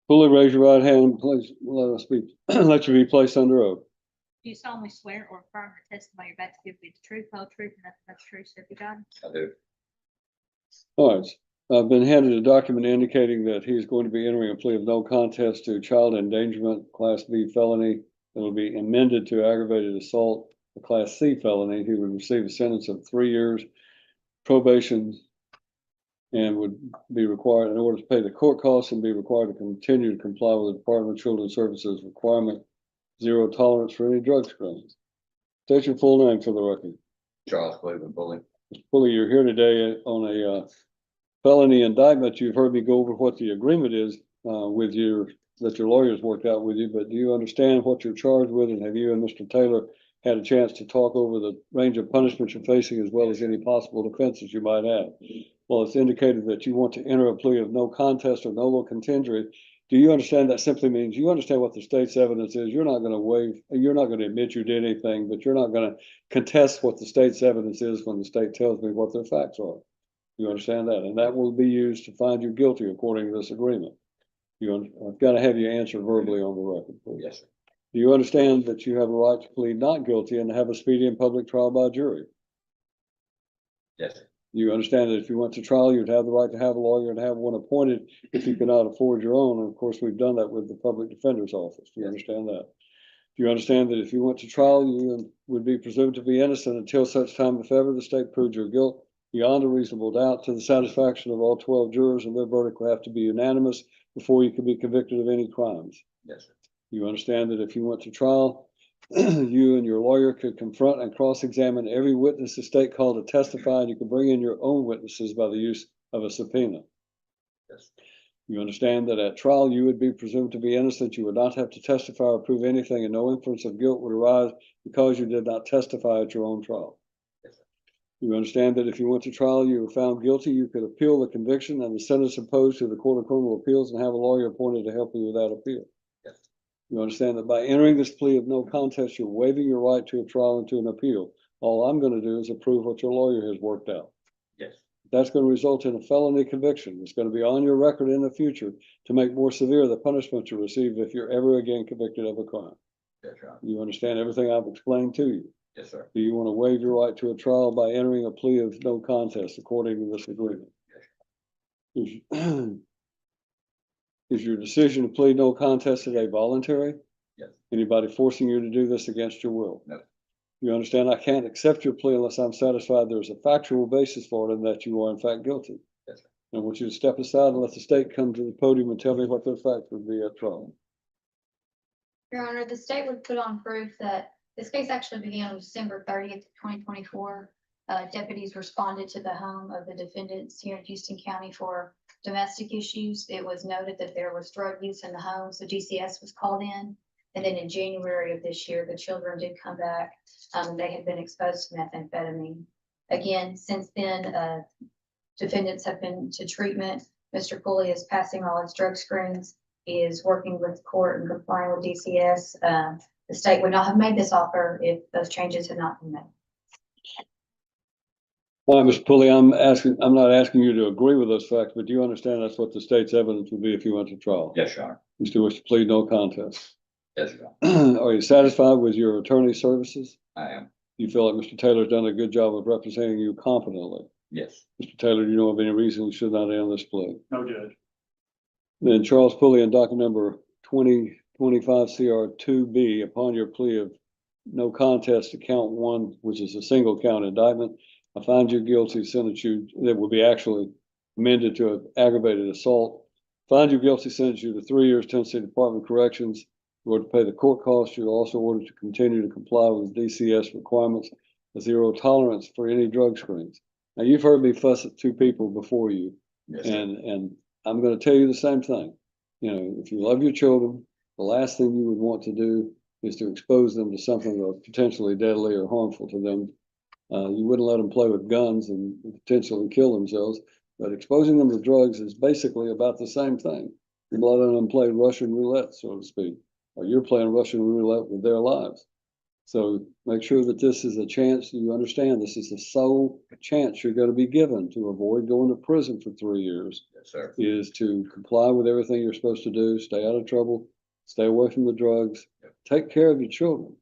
Fully raise your right hand, please. Let us be, let you be placed under oath. Do you solemnly swear or affirm the testimony you're about to give will be the truth, whole truth, and nothing but the truth, so help you God? I do. All right. I've been handed a document indicating that he is going to be entering a plea of no contest to child endangerment, Class B felony. It will be amended to aggravated assault, a Class C felony. He would receive a sentence of 3 years probation and would be required, in order to pay the court costs, and be required to continue to comply with the Department of Children's Services requirement, 0 tolerance for any drug screens. State your full name for the record. Charles Cleveland Bully. Mr. Pulley, you're here today on a felony indictment. You've heard me go over what the agreement is with you, that your lawyers worked out with you, but do you understand what you're charged with? And have you and Mr. Taylor had a chance to talk over the range of punishments you're facing, as well as any possible offenses you might have? Well, it's indicated that you want to enter a plea of no contest or nolo contendere. Do you understand that simply means you understand what the state's evidence is? You're not going to waive, you're not going to admit you did anything, but you're not going to contest what the state's evidence is when the state tells me what their facts are. You understand that? And that will be used to find you guilty according to this agreement. I've got to have you answer verbally on the record, please. Yes, sir. Do you understand that you have a right to plead not guilty and to have a speedy and public trial by jury? Yes, sir. You understand that if you went to trial, you'd have the right to have a lawyer and have one appointed if you cannot afford your own. And of course, we've done that with the public defender's office. Do you understand that? Do you understand that if you went to trial, you would be presumed to be innocent until such time if ever the state proved your guilt beyond a reasonable doubt to the satisfaction of all 12 jurors, and their verdict will have to be unanimous before you can be convicted of any crimes? Yes, sir. You understand that if you went to trial, you and your lawyer could confront and cross-examine every witness the state called to testify, and you could bring in your own witnesses by the use of a subpoena. Yes. You understand that at trial, you would be presumed to be innocent. You would not have to testify or prove anything, and no inference of guilt would arise because you did not testify at your own trial. Yes, sir. You understand that if you went to trial, you were found guilty, you could appeal the conviction and the sentence imposed to the Court of Criminal Appeals and have a lawyer appointed to help you with that appeal. Yes. You understand that by entering this plea of no contest, you're waiving your right to a trial and to an appeal. All I'm going to do is approve what your lawyer has worked out. Yes. That's going to result in a felony conviction. It's going to be on your record in the future to make more severe the punishment you receive if you're ever again convicted of a crime. That's right. You understand everything I've explained to you? Yes, sir. Do you want to waive your right to a trial by entering a plea of no contest according to this agreement? Is your decision to plead no contest today voluntary? Yes. Anybody forcing you to do this against your will? No. You understand I can't accept your plea unless I'm satisfied there's a factual basis for it and that you are in fact guilty. Yes, sir. I want you to step aside and let the state come to the podium and tell me what their facts would be at trial. Your Honor, the state would put on proof that this case actually began on December 30th, 2024. Deputies responded to the home of the defendants here in Houston County for domestic issues. It was noted that there was drug use in the home, so DCS was called in. And then in January of this year, the children did come back. They had been exposed to methamphetamine. Again, since then, defendants have been to treatment. Mr. Pulley is passing all his drug screens. He is working with the court and complying with DCS. The state would not have made this offer if those changes had not been made. All right, Mr. Pulley, I'm not asking you to agree with those facts, but do you understand that's what the state's evidence would be if you went to trial? Yes, Your Honor. You still wish to plead no contest? Yes, Your Honor. Are you satisfied with your attorney services? I am. You feel like Mr. Taylor's done a good job of representing you competently? Yes. Mr. Taylor, do you know of any reason we should not end this plea? No, Judge. Then Charles Pulley, on docket number 2025 CR 2B, upon your plea of no contest to count one, which is a single count indictment, I find you guilty, sentence you, that will be actually amended to an aggravated assault. Find you guilty, sentence you to 3 years, Tennessee Department of Corrections. You are to pay the court costs. You're also ordered to continue to comply with DCS requirements, a zero tolerance for any drug screens. Now, you've heard me fuss at two people before you, Yes, sir. and I'm going to tell you the same thing. You know, if you love your children, the last thing you would want to do is to expose them to something that's potentially deadly or harmful to them. You wouldn't let them play with guns and potentially kill themselves, but exposing them to drugs is basically about the same thing. You're letting them play Russian roulette, so to speak, or you're playing Russian roulette with their lives. So make sure that this is a chance. You understand this is the sole chance you're going to be given to avoid going to prison for 3 years. Yes, sir. Is to comply with everything you're supposed to do, stay out of trouble, stay away from the drugs, take care of your children.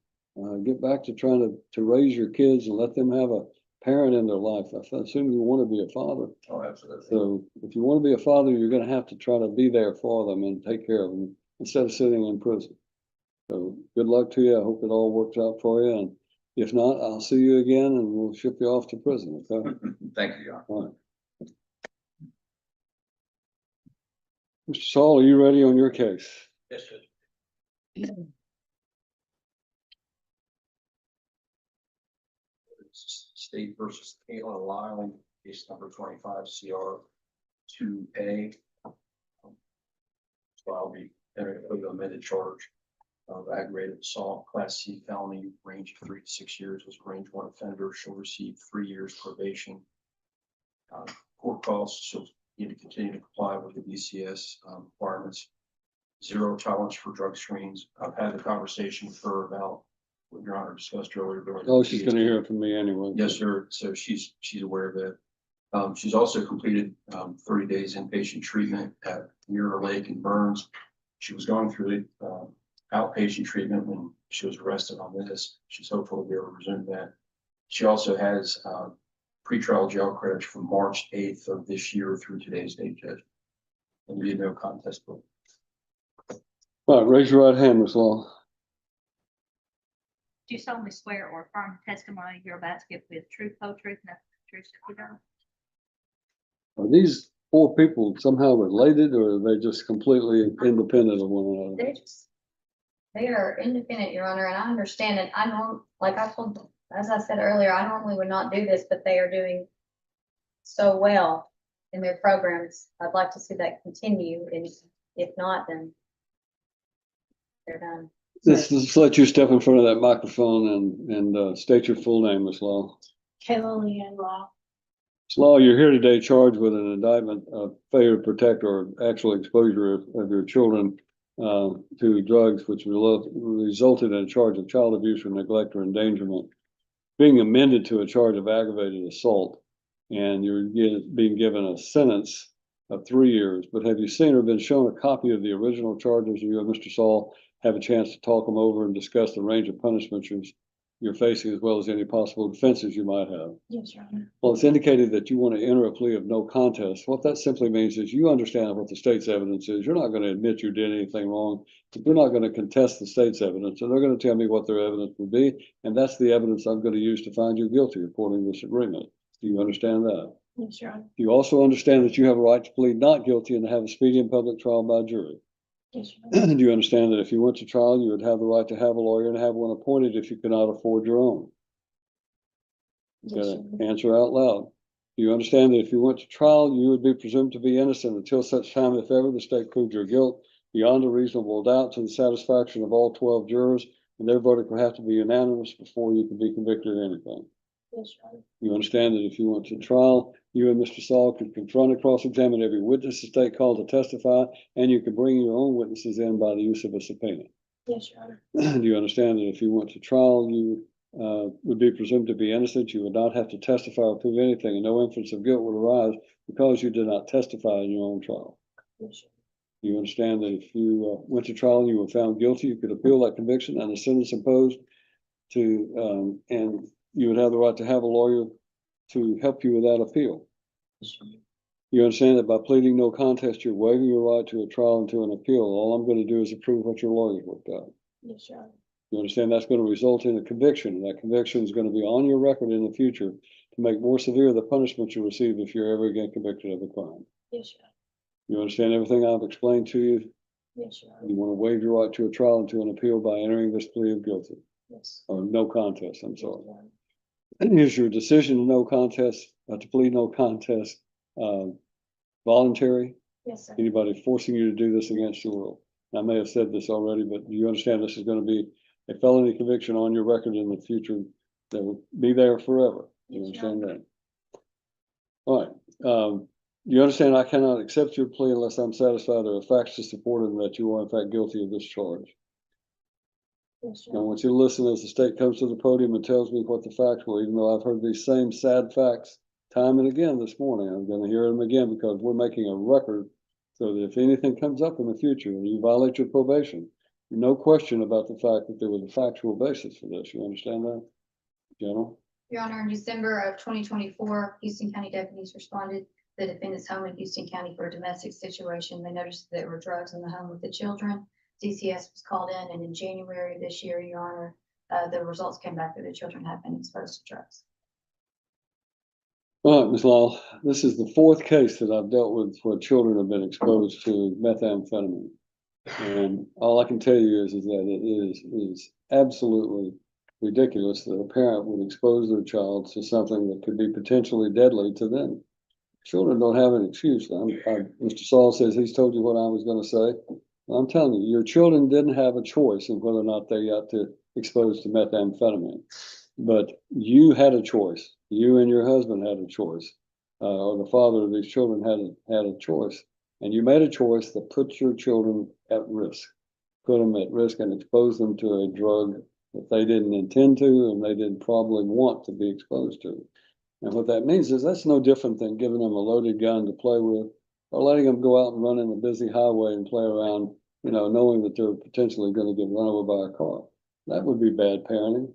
Get back to trying to raise your kids and let them have a parent in their life. I assume you want to be a father. Oh, absolutely. So if you want to be a father, you're going to have to try to be there for them and take care of them instead of sitting in prison. So good luck to you. I hope it all works out for you. And if not, I'll see you again and we'll ship you off to prison. Okay. Thank you, Your Honor. All right. Mr. Saul, are you ready on your case? Yes, Judge. State versus Kayla Lyle, case number 25 CR 2A. So I'll be entering a amended charge of aggravated assault, class C felony, range of 3 to 6 years, was a range 1 offender, shall receive 3 years probation. Court costs, she'll need to continue to comply with the DCS requirements. Zero tolerance for drug screens. I've had the conversation with her about what Your Honor discussed earlier. Oh, she's going to hear it from me anyway. Yes, sir. So she's aware of it. She's also completed 30 days inpatient treatment at Mirror Lake in Burns. She was going through outpatient treatment when she was arrested on this. She's hopeful to be able to resume that. She also has pretrial jail credits from March 8th of this year through today's date, Judge. And be no contest plea. All right, raise your right hand, Ms. Law. Do you solemnly swear or affirm the testimony you're about to give with truth, whole truth, nothing but truth, so help you God? Are these four people somehow related, or are they just completely independent of one another? They are independent, Your Honor, and I understand it. Like I told, as I said earlier, I normally would not do this, but they are doing so well in their programs. I'd like to see that continue, and if not, then they're done. Just let you step in front of that microphone and state your full name, Ms. Law. Kayla Leanne Law. Ms. Law, you're here today charged with an indictment of failure to protect or actual exposure of your children to drugs, which resulted in a charge of child abuse or neglect or endangerment, being amended to a charge of aggravated assault, and you're being given a sentence of 3 years. But have you seen or been shown a copy of the original charges? You and Mr. Saul have a chance to talk them over and discuss the range of punishments you're facing, as well as any possible defenses you might have. Yes, Your Honor. Well, it's indicated that you want to enter a plea of no contest. What that simply means is you understand what the state's evidence is. You're not going to admit you did anything wrong, but you're not going to contest the state's evidence. And they're going to tell me what their evidence would be. And that's the evidence I'm going to use to find you guilty according to this agreement. Do you understand that? Yes, Your Honor. You also understand that you have a right to plead not guilty and to have a speedy and public trial by jury. Yes, Your Honor. Do you understand that if you went to trial, you would have the right to have a lawyer and have one appointed if you cannot afford your own? You Yes, gotta Your Honor. answer out loud. Do you understand that if you went to trial, you would be presumed to be innocent until such time, if ever, the state proved your guilt beyond a reasonable doubt to the satisfaction of all 12 jurors, and their verdict would have to be unanimous before you could be convicted of anything? Yes, Your Honor. You understand that if you went to trial, you and Mr. Saul could confront and cross-examine every witness the state called to testify, and you could bring your own witnesses in by the use of a subpoena. Yes, Your Honor. Do you understand that if you went to trial, you would be presumed to be innocent? You would not have to testify or prove anything, and no inference of guilt would arise because you did not testify in your own trial. Yes, Your Honor. You understand that if you went to trial and you were found guilty, you could appeal that conviction and the sentence imposed to, and you would have the right to have a lawyer to help you with that appeal. Yes, Your Honor. You understand that by pleading no contest, you're waiving your right to a trial and to an appeal. All I'm going to do is approve what your lawyers worked out. Yes, Your Honor. You understand that's going to result in a conviction, and that conviction is going to be on your record in the future to make more severe the punishment you receive if you're ever again convicted of a crime. Yes, Your Honor. You understand everything I've explained to you? Yes, Your Honor. You want to waive your right to a trial and to an appeal by entering this plea of guilty, Yes. or no contest, I'm sorry. Yes, Your Honor. Is your decision to no contest, to plead no contest, voluntary? Yes, sir. Anybody forcing you to do this against your will? I may have said this already, but do you understand this is going to be a felony conviction on your record in the future that will be there forever? You Yes, Your understand that? All right. You understand I cannot accept your plea unless I'm satisfied there are facts to support it and that you are in fact guilty of this charge. Yes, Your I Honor. want you to listen as the state comes to the podium and tells me what the facts were, even though I've heard these same sad facts time and again this morning. I'm going to hear them again because we're making a record so that if anything comes up in the future and you violate your probation, no question about the fact that there was a factual basis for this. You understand that, General? Your Honor, in December of 2024, Houston County deputies responded to the defendant's home in Houston County for a domestic situation. They noticed that there were drugs in the home with the children. DCS was called in, and in January of this year, Your Honor, the results came back that the children had been exposed to drugs. All right, Ms. Lyle, this is the fourth case that I've dealt with where children have been exposed to methamphetamine. And all I can tell you is that it is absolutely ridiculous that a parent would expose their child to something that could be potentially deadly to them. Children don't have an excuse. Mr. Saul says he's told you what I was going to say. I'm telling you, your children didn't have a choice in whether or not they got exposed to methamphetamine. But you had a choice. You and your husband had a choice, or the father of these children had a choice. And you made a choice that puts your children at risk, put them at risk and expose them to a drug that they didn't intend to and they didn't probably want to be exposed to. And what that means is that's no different than giving them a loaded gun to play with or letting them go out and run in a busy highway and play around knowing that they're potentially gonna get run over by a car. That would be bad parenting.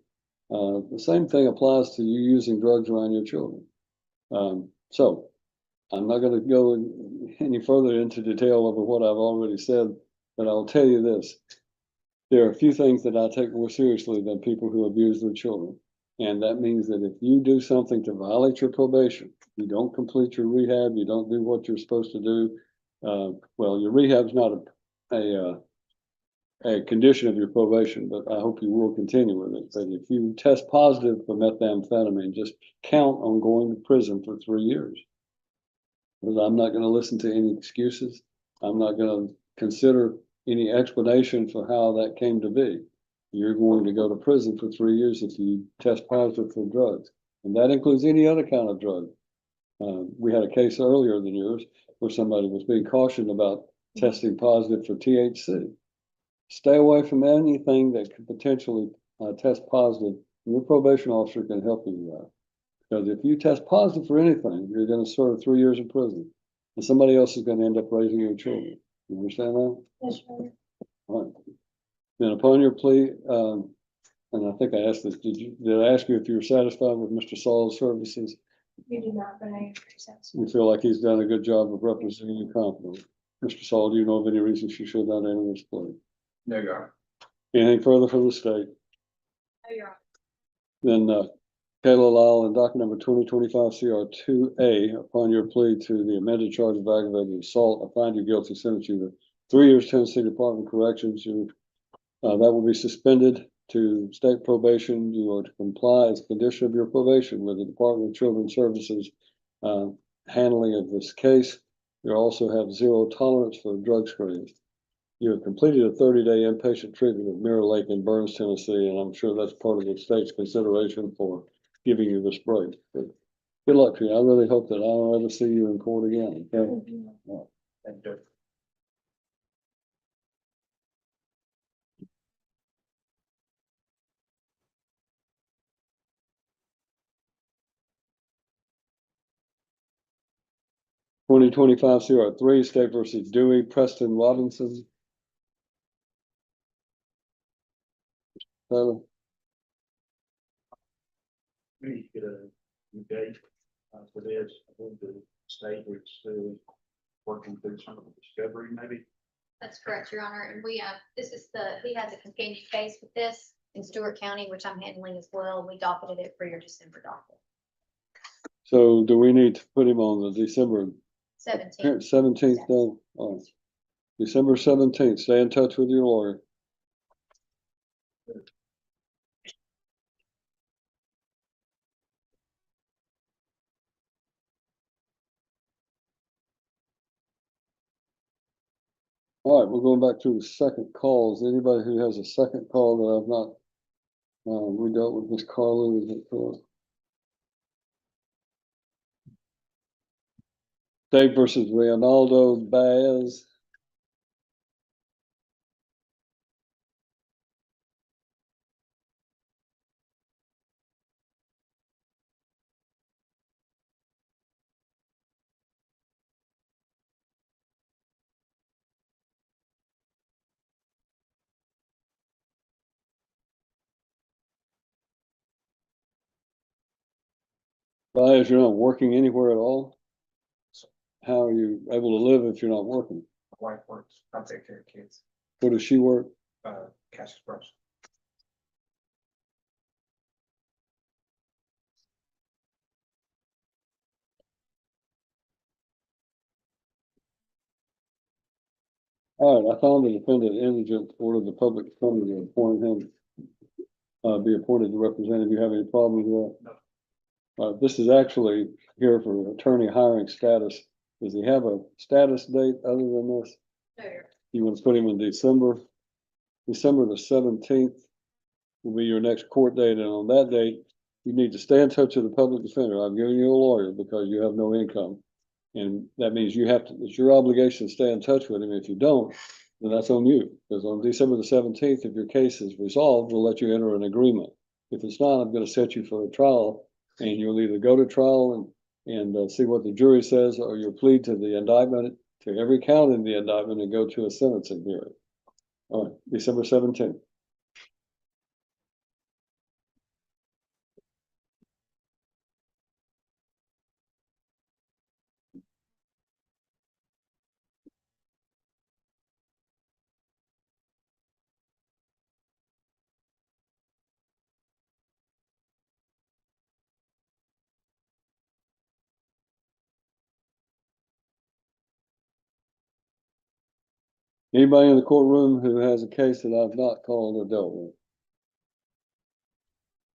The same thing applies to you using drugs around your children. So I'm not gonna go any further into detail over what I've already said, but I'll tell you this. There are a few things that I take more seriously than people who abuse their children. And that means that if you do something to violate your probation, you don't complete your rehab, you don't do what you're supposed to do. Well, your rehab's not a condition of your probation, but I hope you will continue with it. But if you test positive for methamphetamine, just count on going to prison for 3 years. Because I'm not going to listen to any excuses. I'm not going to consider any explanation for how that came to be. You're going to go to prison for 3 years if you test positive for drugs. And that includes any other kind of drug. We had a case earlier than yours where somebody was being cautioned about testing positive for THC. Stay away from anything that could potentially test positive. Your probation officer can help you with that. Because if you test positive for anything, you're going to serve 3 years in prison. And somebody else is going to end up raising your children. You understand that? Yes, sir. All right. Then upon your plea, and I think I asked this, did I ask you if you were satisfied with Mr. Saul's services? You do not, but I am satisfied. You feel like he's done a good job of representing you competently? Mr. Saul, do you know of any reason she should not enter this plea? No, Your Honor. Anything further from the state? No, Your Honor. Then, Kayla Lyle, in docket number 2025 CR 2A, upon your plea to the amended charge of aggravated assault, I find you guilty, sentence you to 3 years Tennessee Department of Corrections. That will be suspended to state probation. You are to comply as a condition of your probation with the Department of Children's Services handling of this case. You also have zero tolerance for drug screens. You have completed a 30-day inpatient treatment at Mirror Lake in Burns, Tennessee, and I'm sure that's part of the state's consideration for giving you this break. But good luck to you. I really hope that I don't ever see you in court again. Okay? Thank you. 2025 CR3, State versus Dewey, Preston Robinson. Tyler? We need to get a new date for this. I think the state is still working through some of the discovery, maybe. That's correct, Your Honor. And we, he has a companion case with this in Stewart County, which I'm handling as well. We docketed it for your December docket. So do we need to put him on the December 17th. day? All right. December 17th. Stay in touch with your lawyer. All right, we're going back to the second calls. Anybody who has a second call that I've not, we dealt with Miss Carla, is it correct? State versus Reynaldo Baez. Baez, you're not working anywhere at all? How are you able to live if you're not working? My wife works. I take care of kids. Where does she work? Cash express. All right, I found the defendant indigent, ordered the public defender to appoint him, be appointed to represent him. Do you have any problem with that? No. This is actually here for attorney hiring status. Does he have a status date other than this? No. You want to put him in December? December the 17th will be your next court date, and on that date, you need to stay in touch with the public defender. I've given you a lawyer because you have no income. And that means you have to, it's your obligation to stay in touch with him. If you don't, then that's on you. Because on December the 17th, if your case is resolved, we'll let you enter an agreement. If it's not, I'm going to set you for a trial, and you'll either go to trial and see what the jury says, or you'll plead to the indictment, to every count in the indictment, and go to a sentencing hearing. All right, December 17th. Anybody in the courtroom who has a case that I've not called or dealt with?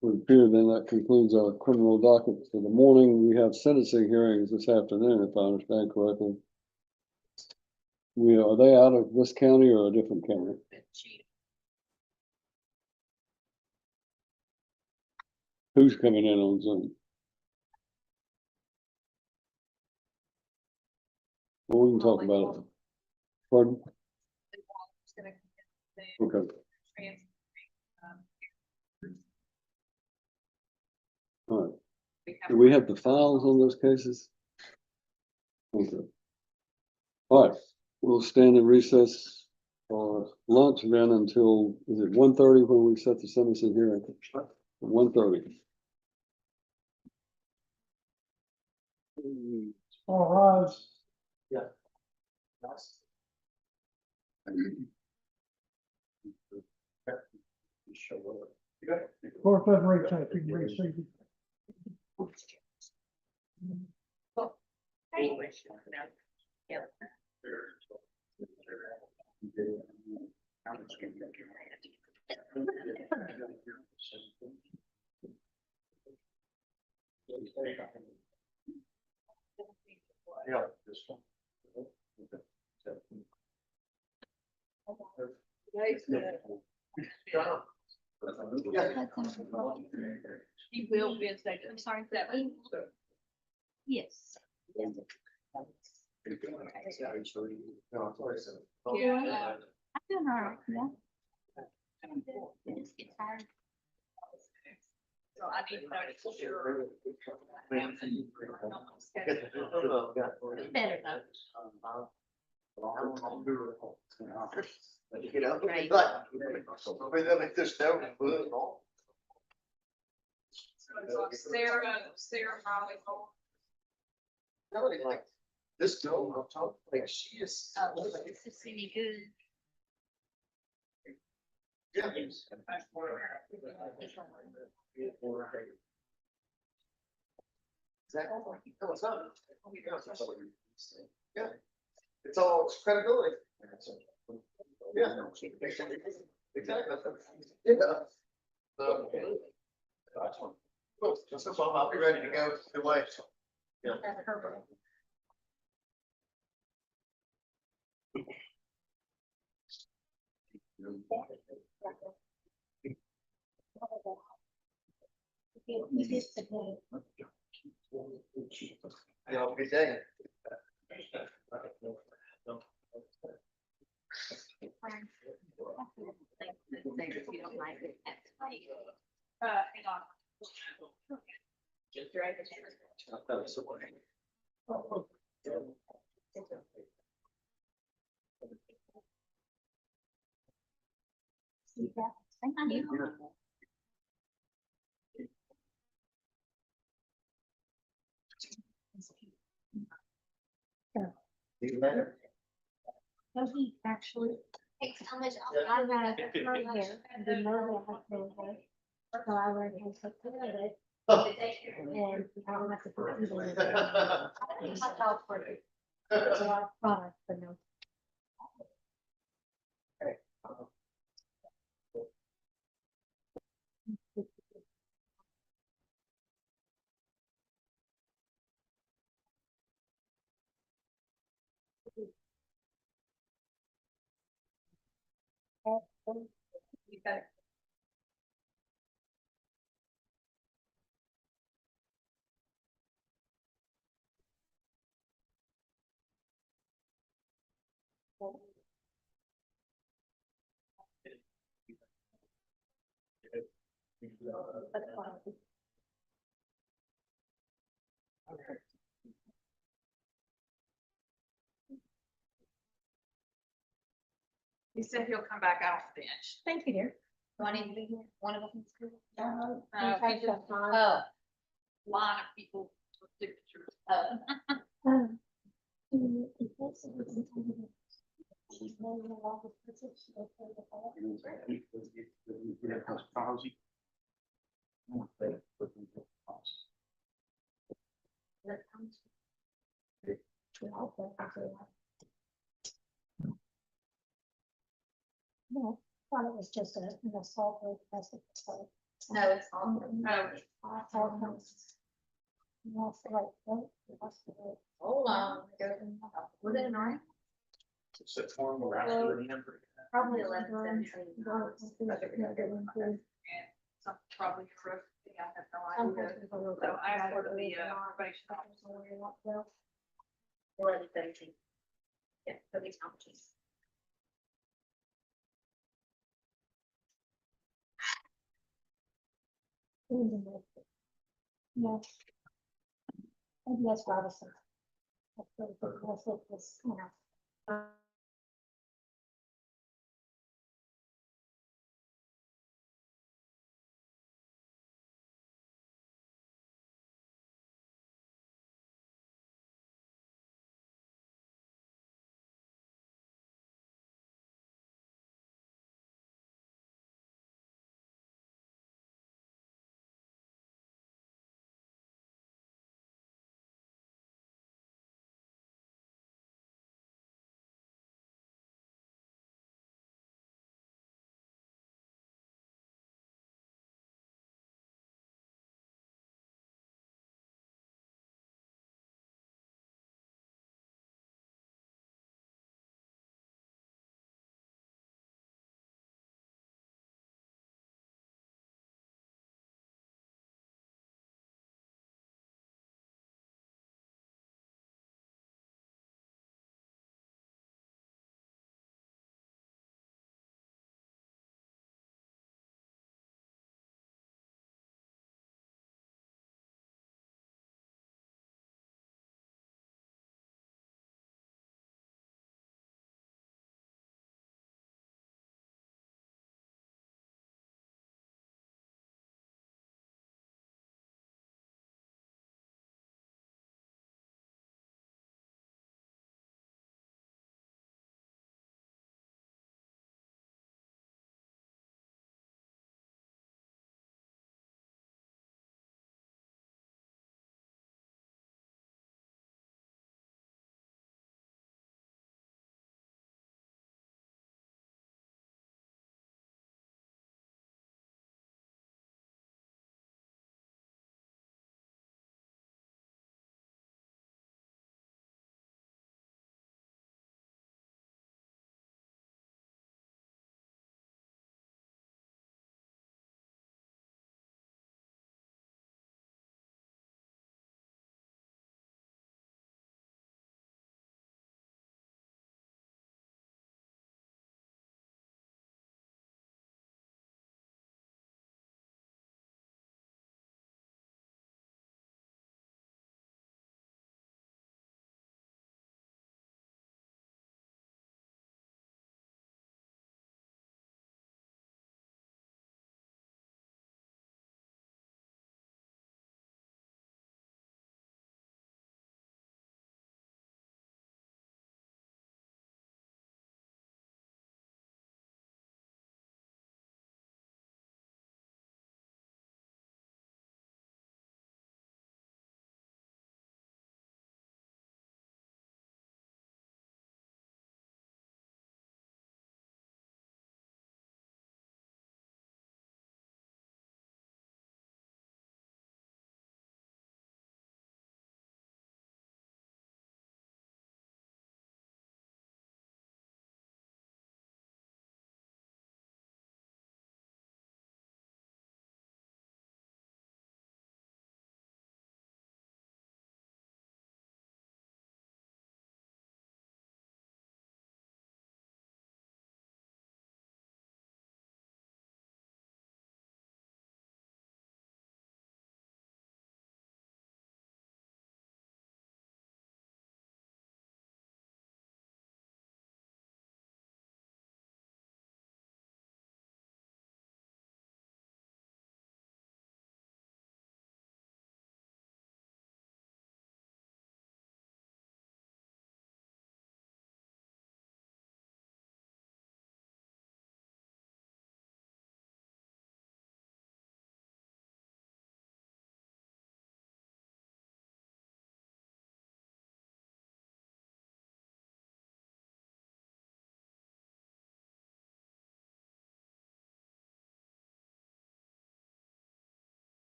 Would appear then that concludes our criminal docket for the morning. We have sentencing hearings this afternoon, if I understand correctly. Are they out of this county or a different county? Who's coming in on Zoom? Well, we can talk about it. Pardon? Okay. All right. Do we have the files on those cases? Okay. All right, we'll stand in recess for lunch then until, is it 1:30 when we set the sentencing hearing? 1:30. All rise. Yeah. Court doesn't recess, you can receive it. Yeah, this one. He will be in state. I'm sorry for that. Yes. Yeah. I'm doing all right, yeah. It's hard. So I need to know for sure. It's better though. You know, Right. like, if there's no food at all. Sarah probably. Nobody like this girl, I'm talking, like, she is. This is really good. Yeah. Exactly. No, it's not. Yeah. It's all it's credibility. Yeah. Exactly. Yeah. So I'll be ready to go the way. Yeah. Have a good day. Hang on. Thank you. So he actually takes how much I have her hair, and the mother has no hair. So I learned how to put it. And I don't have to put it in. It's not all for it. It's a lot of product, but no. He said he'll come back out off the bench. Thank you, dear. Do I need to be here? One of them? We just, Oh, line of people with signatures. oh. No, thought it was just an assault rate. No, it's all. That's the right vote. That's the right. Hold on. Was it an R? Set form around the end. Probably 11, 17. Some probably correct. I have no idea. So I asked for the probation officer. 11, 17. Yeah, for these competitions. No. Maybe that's Robinson. That's what it was, you know.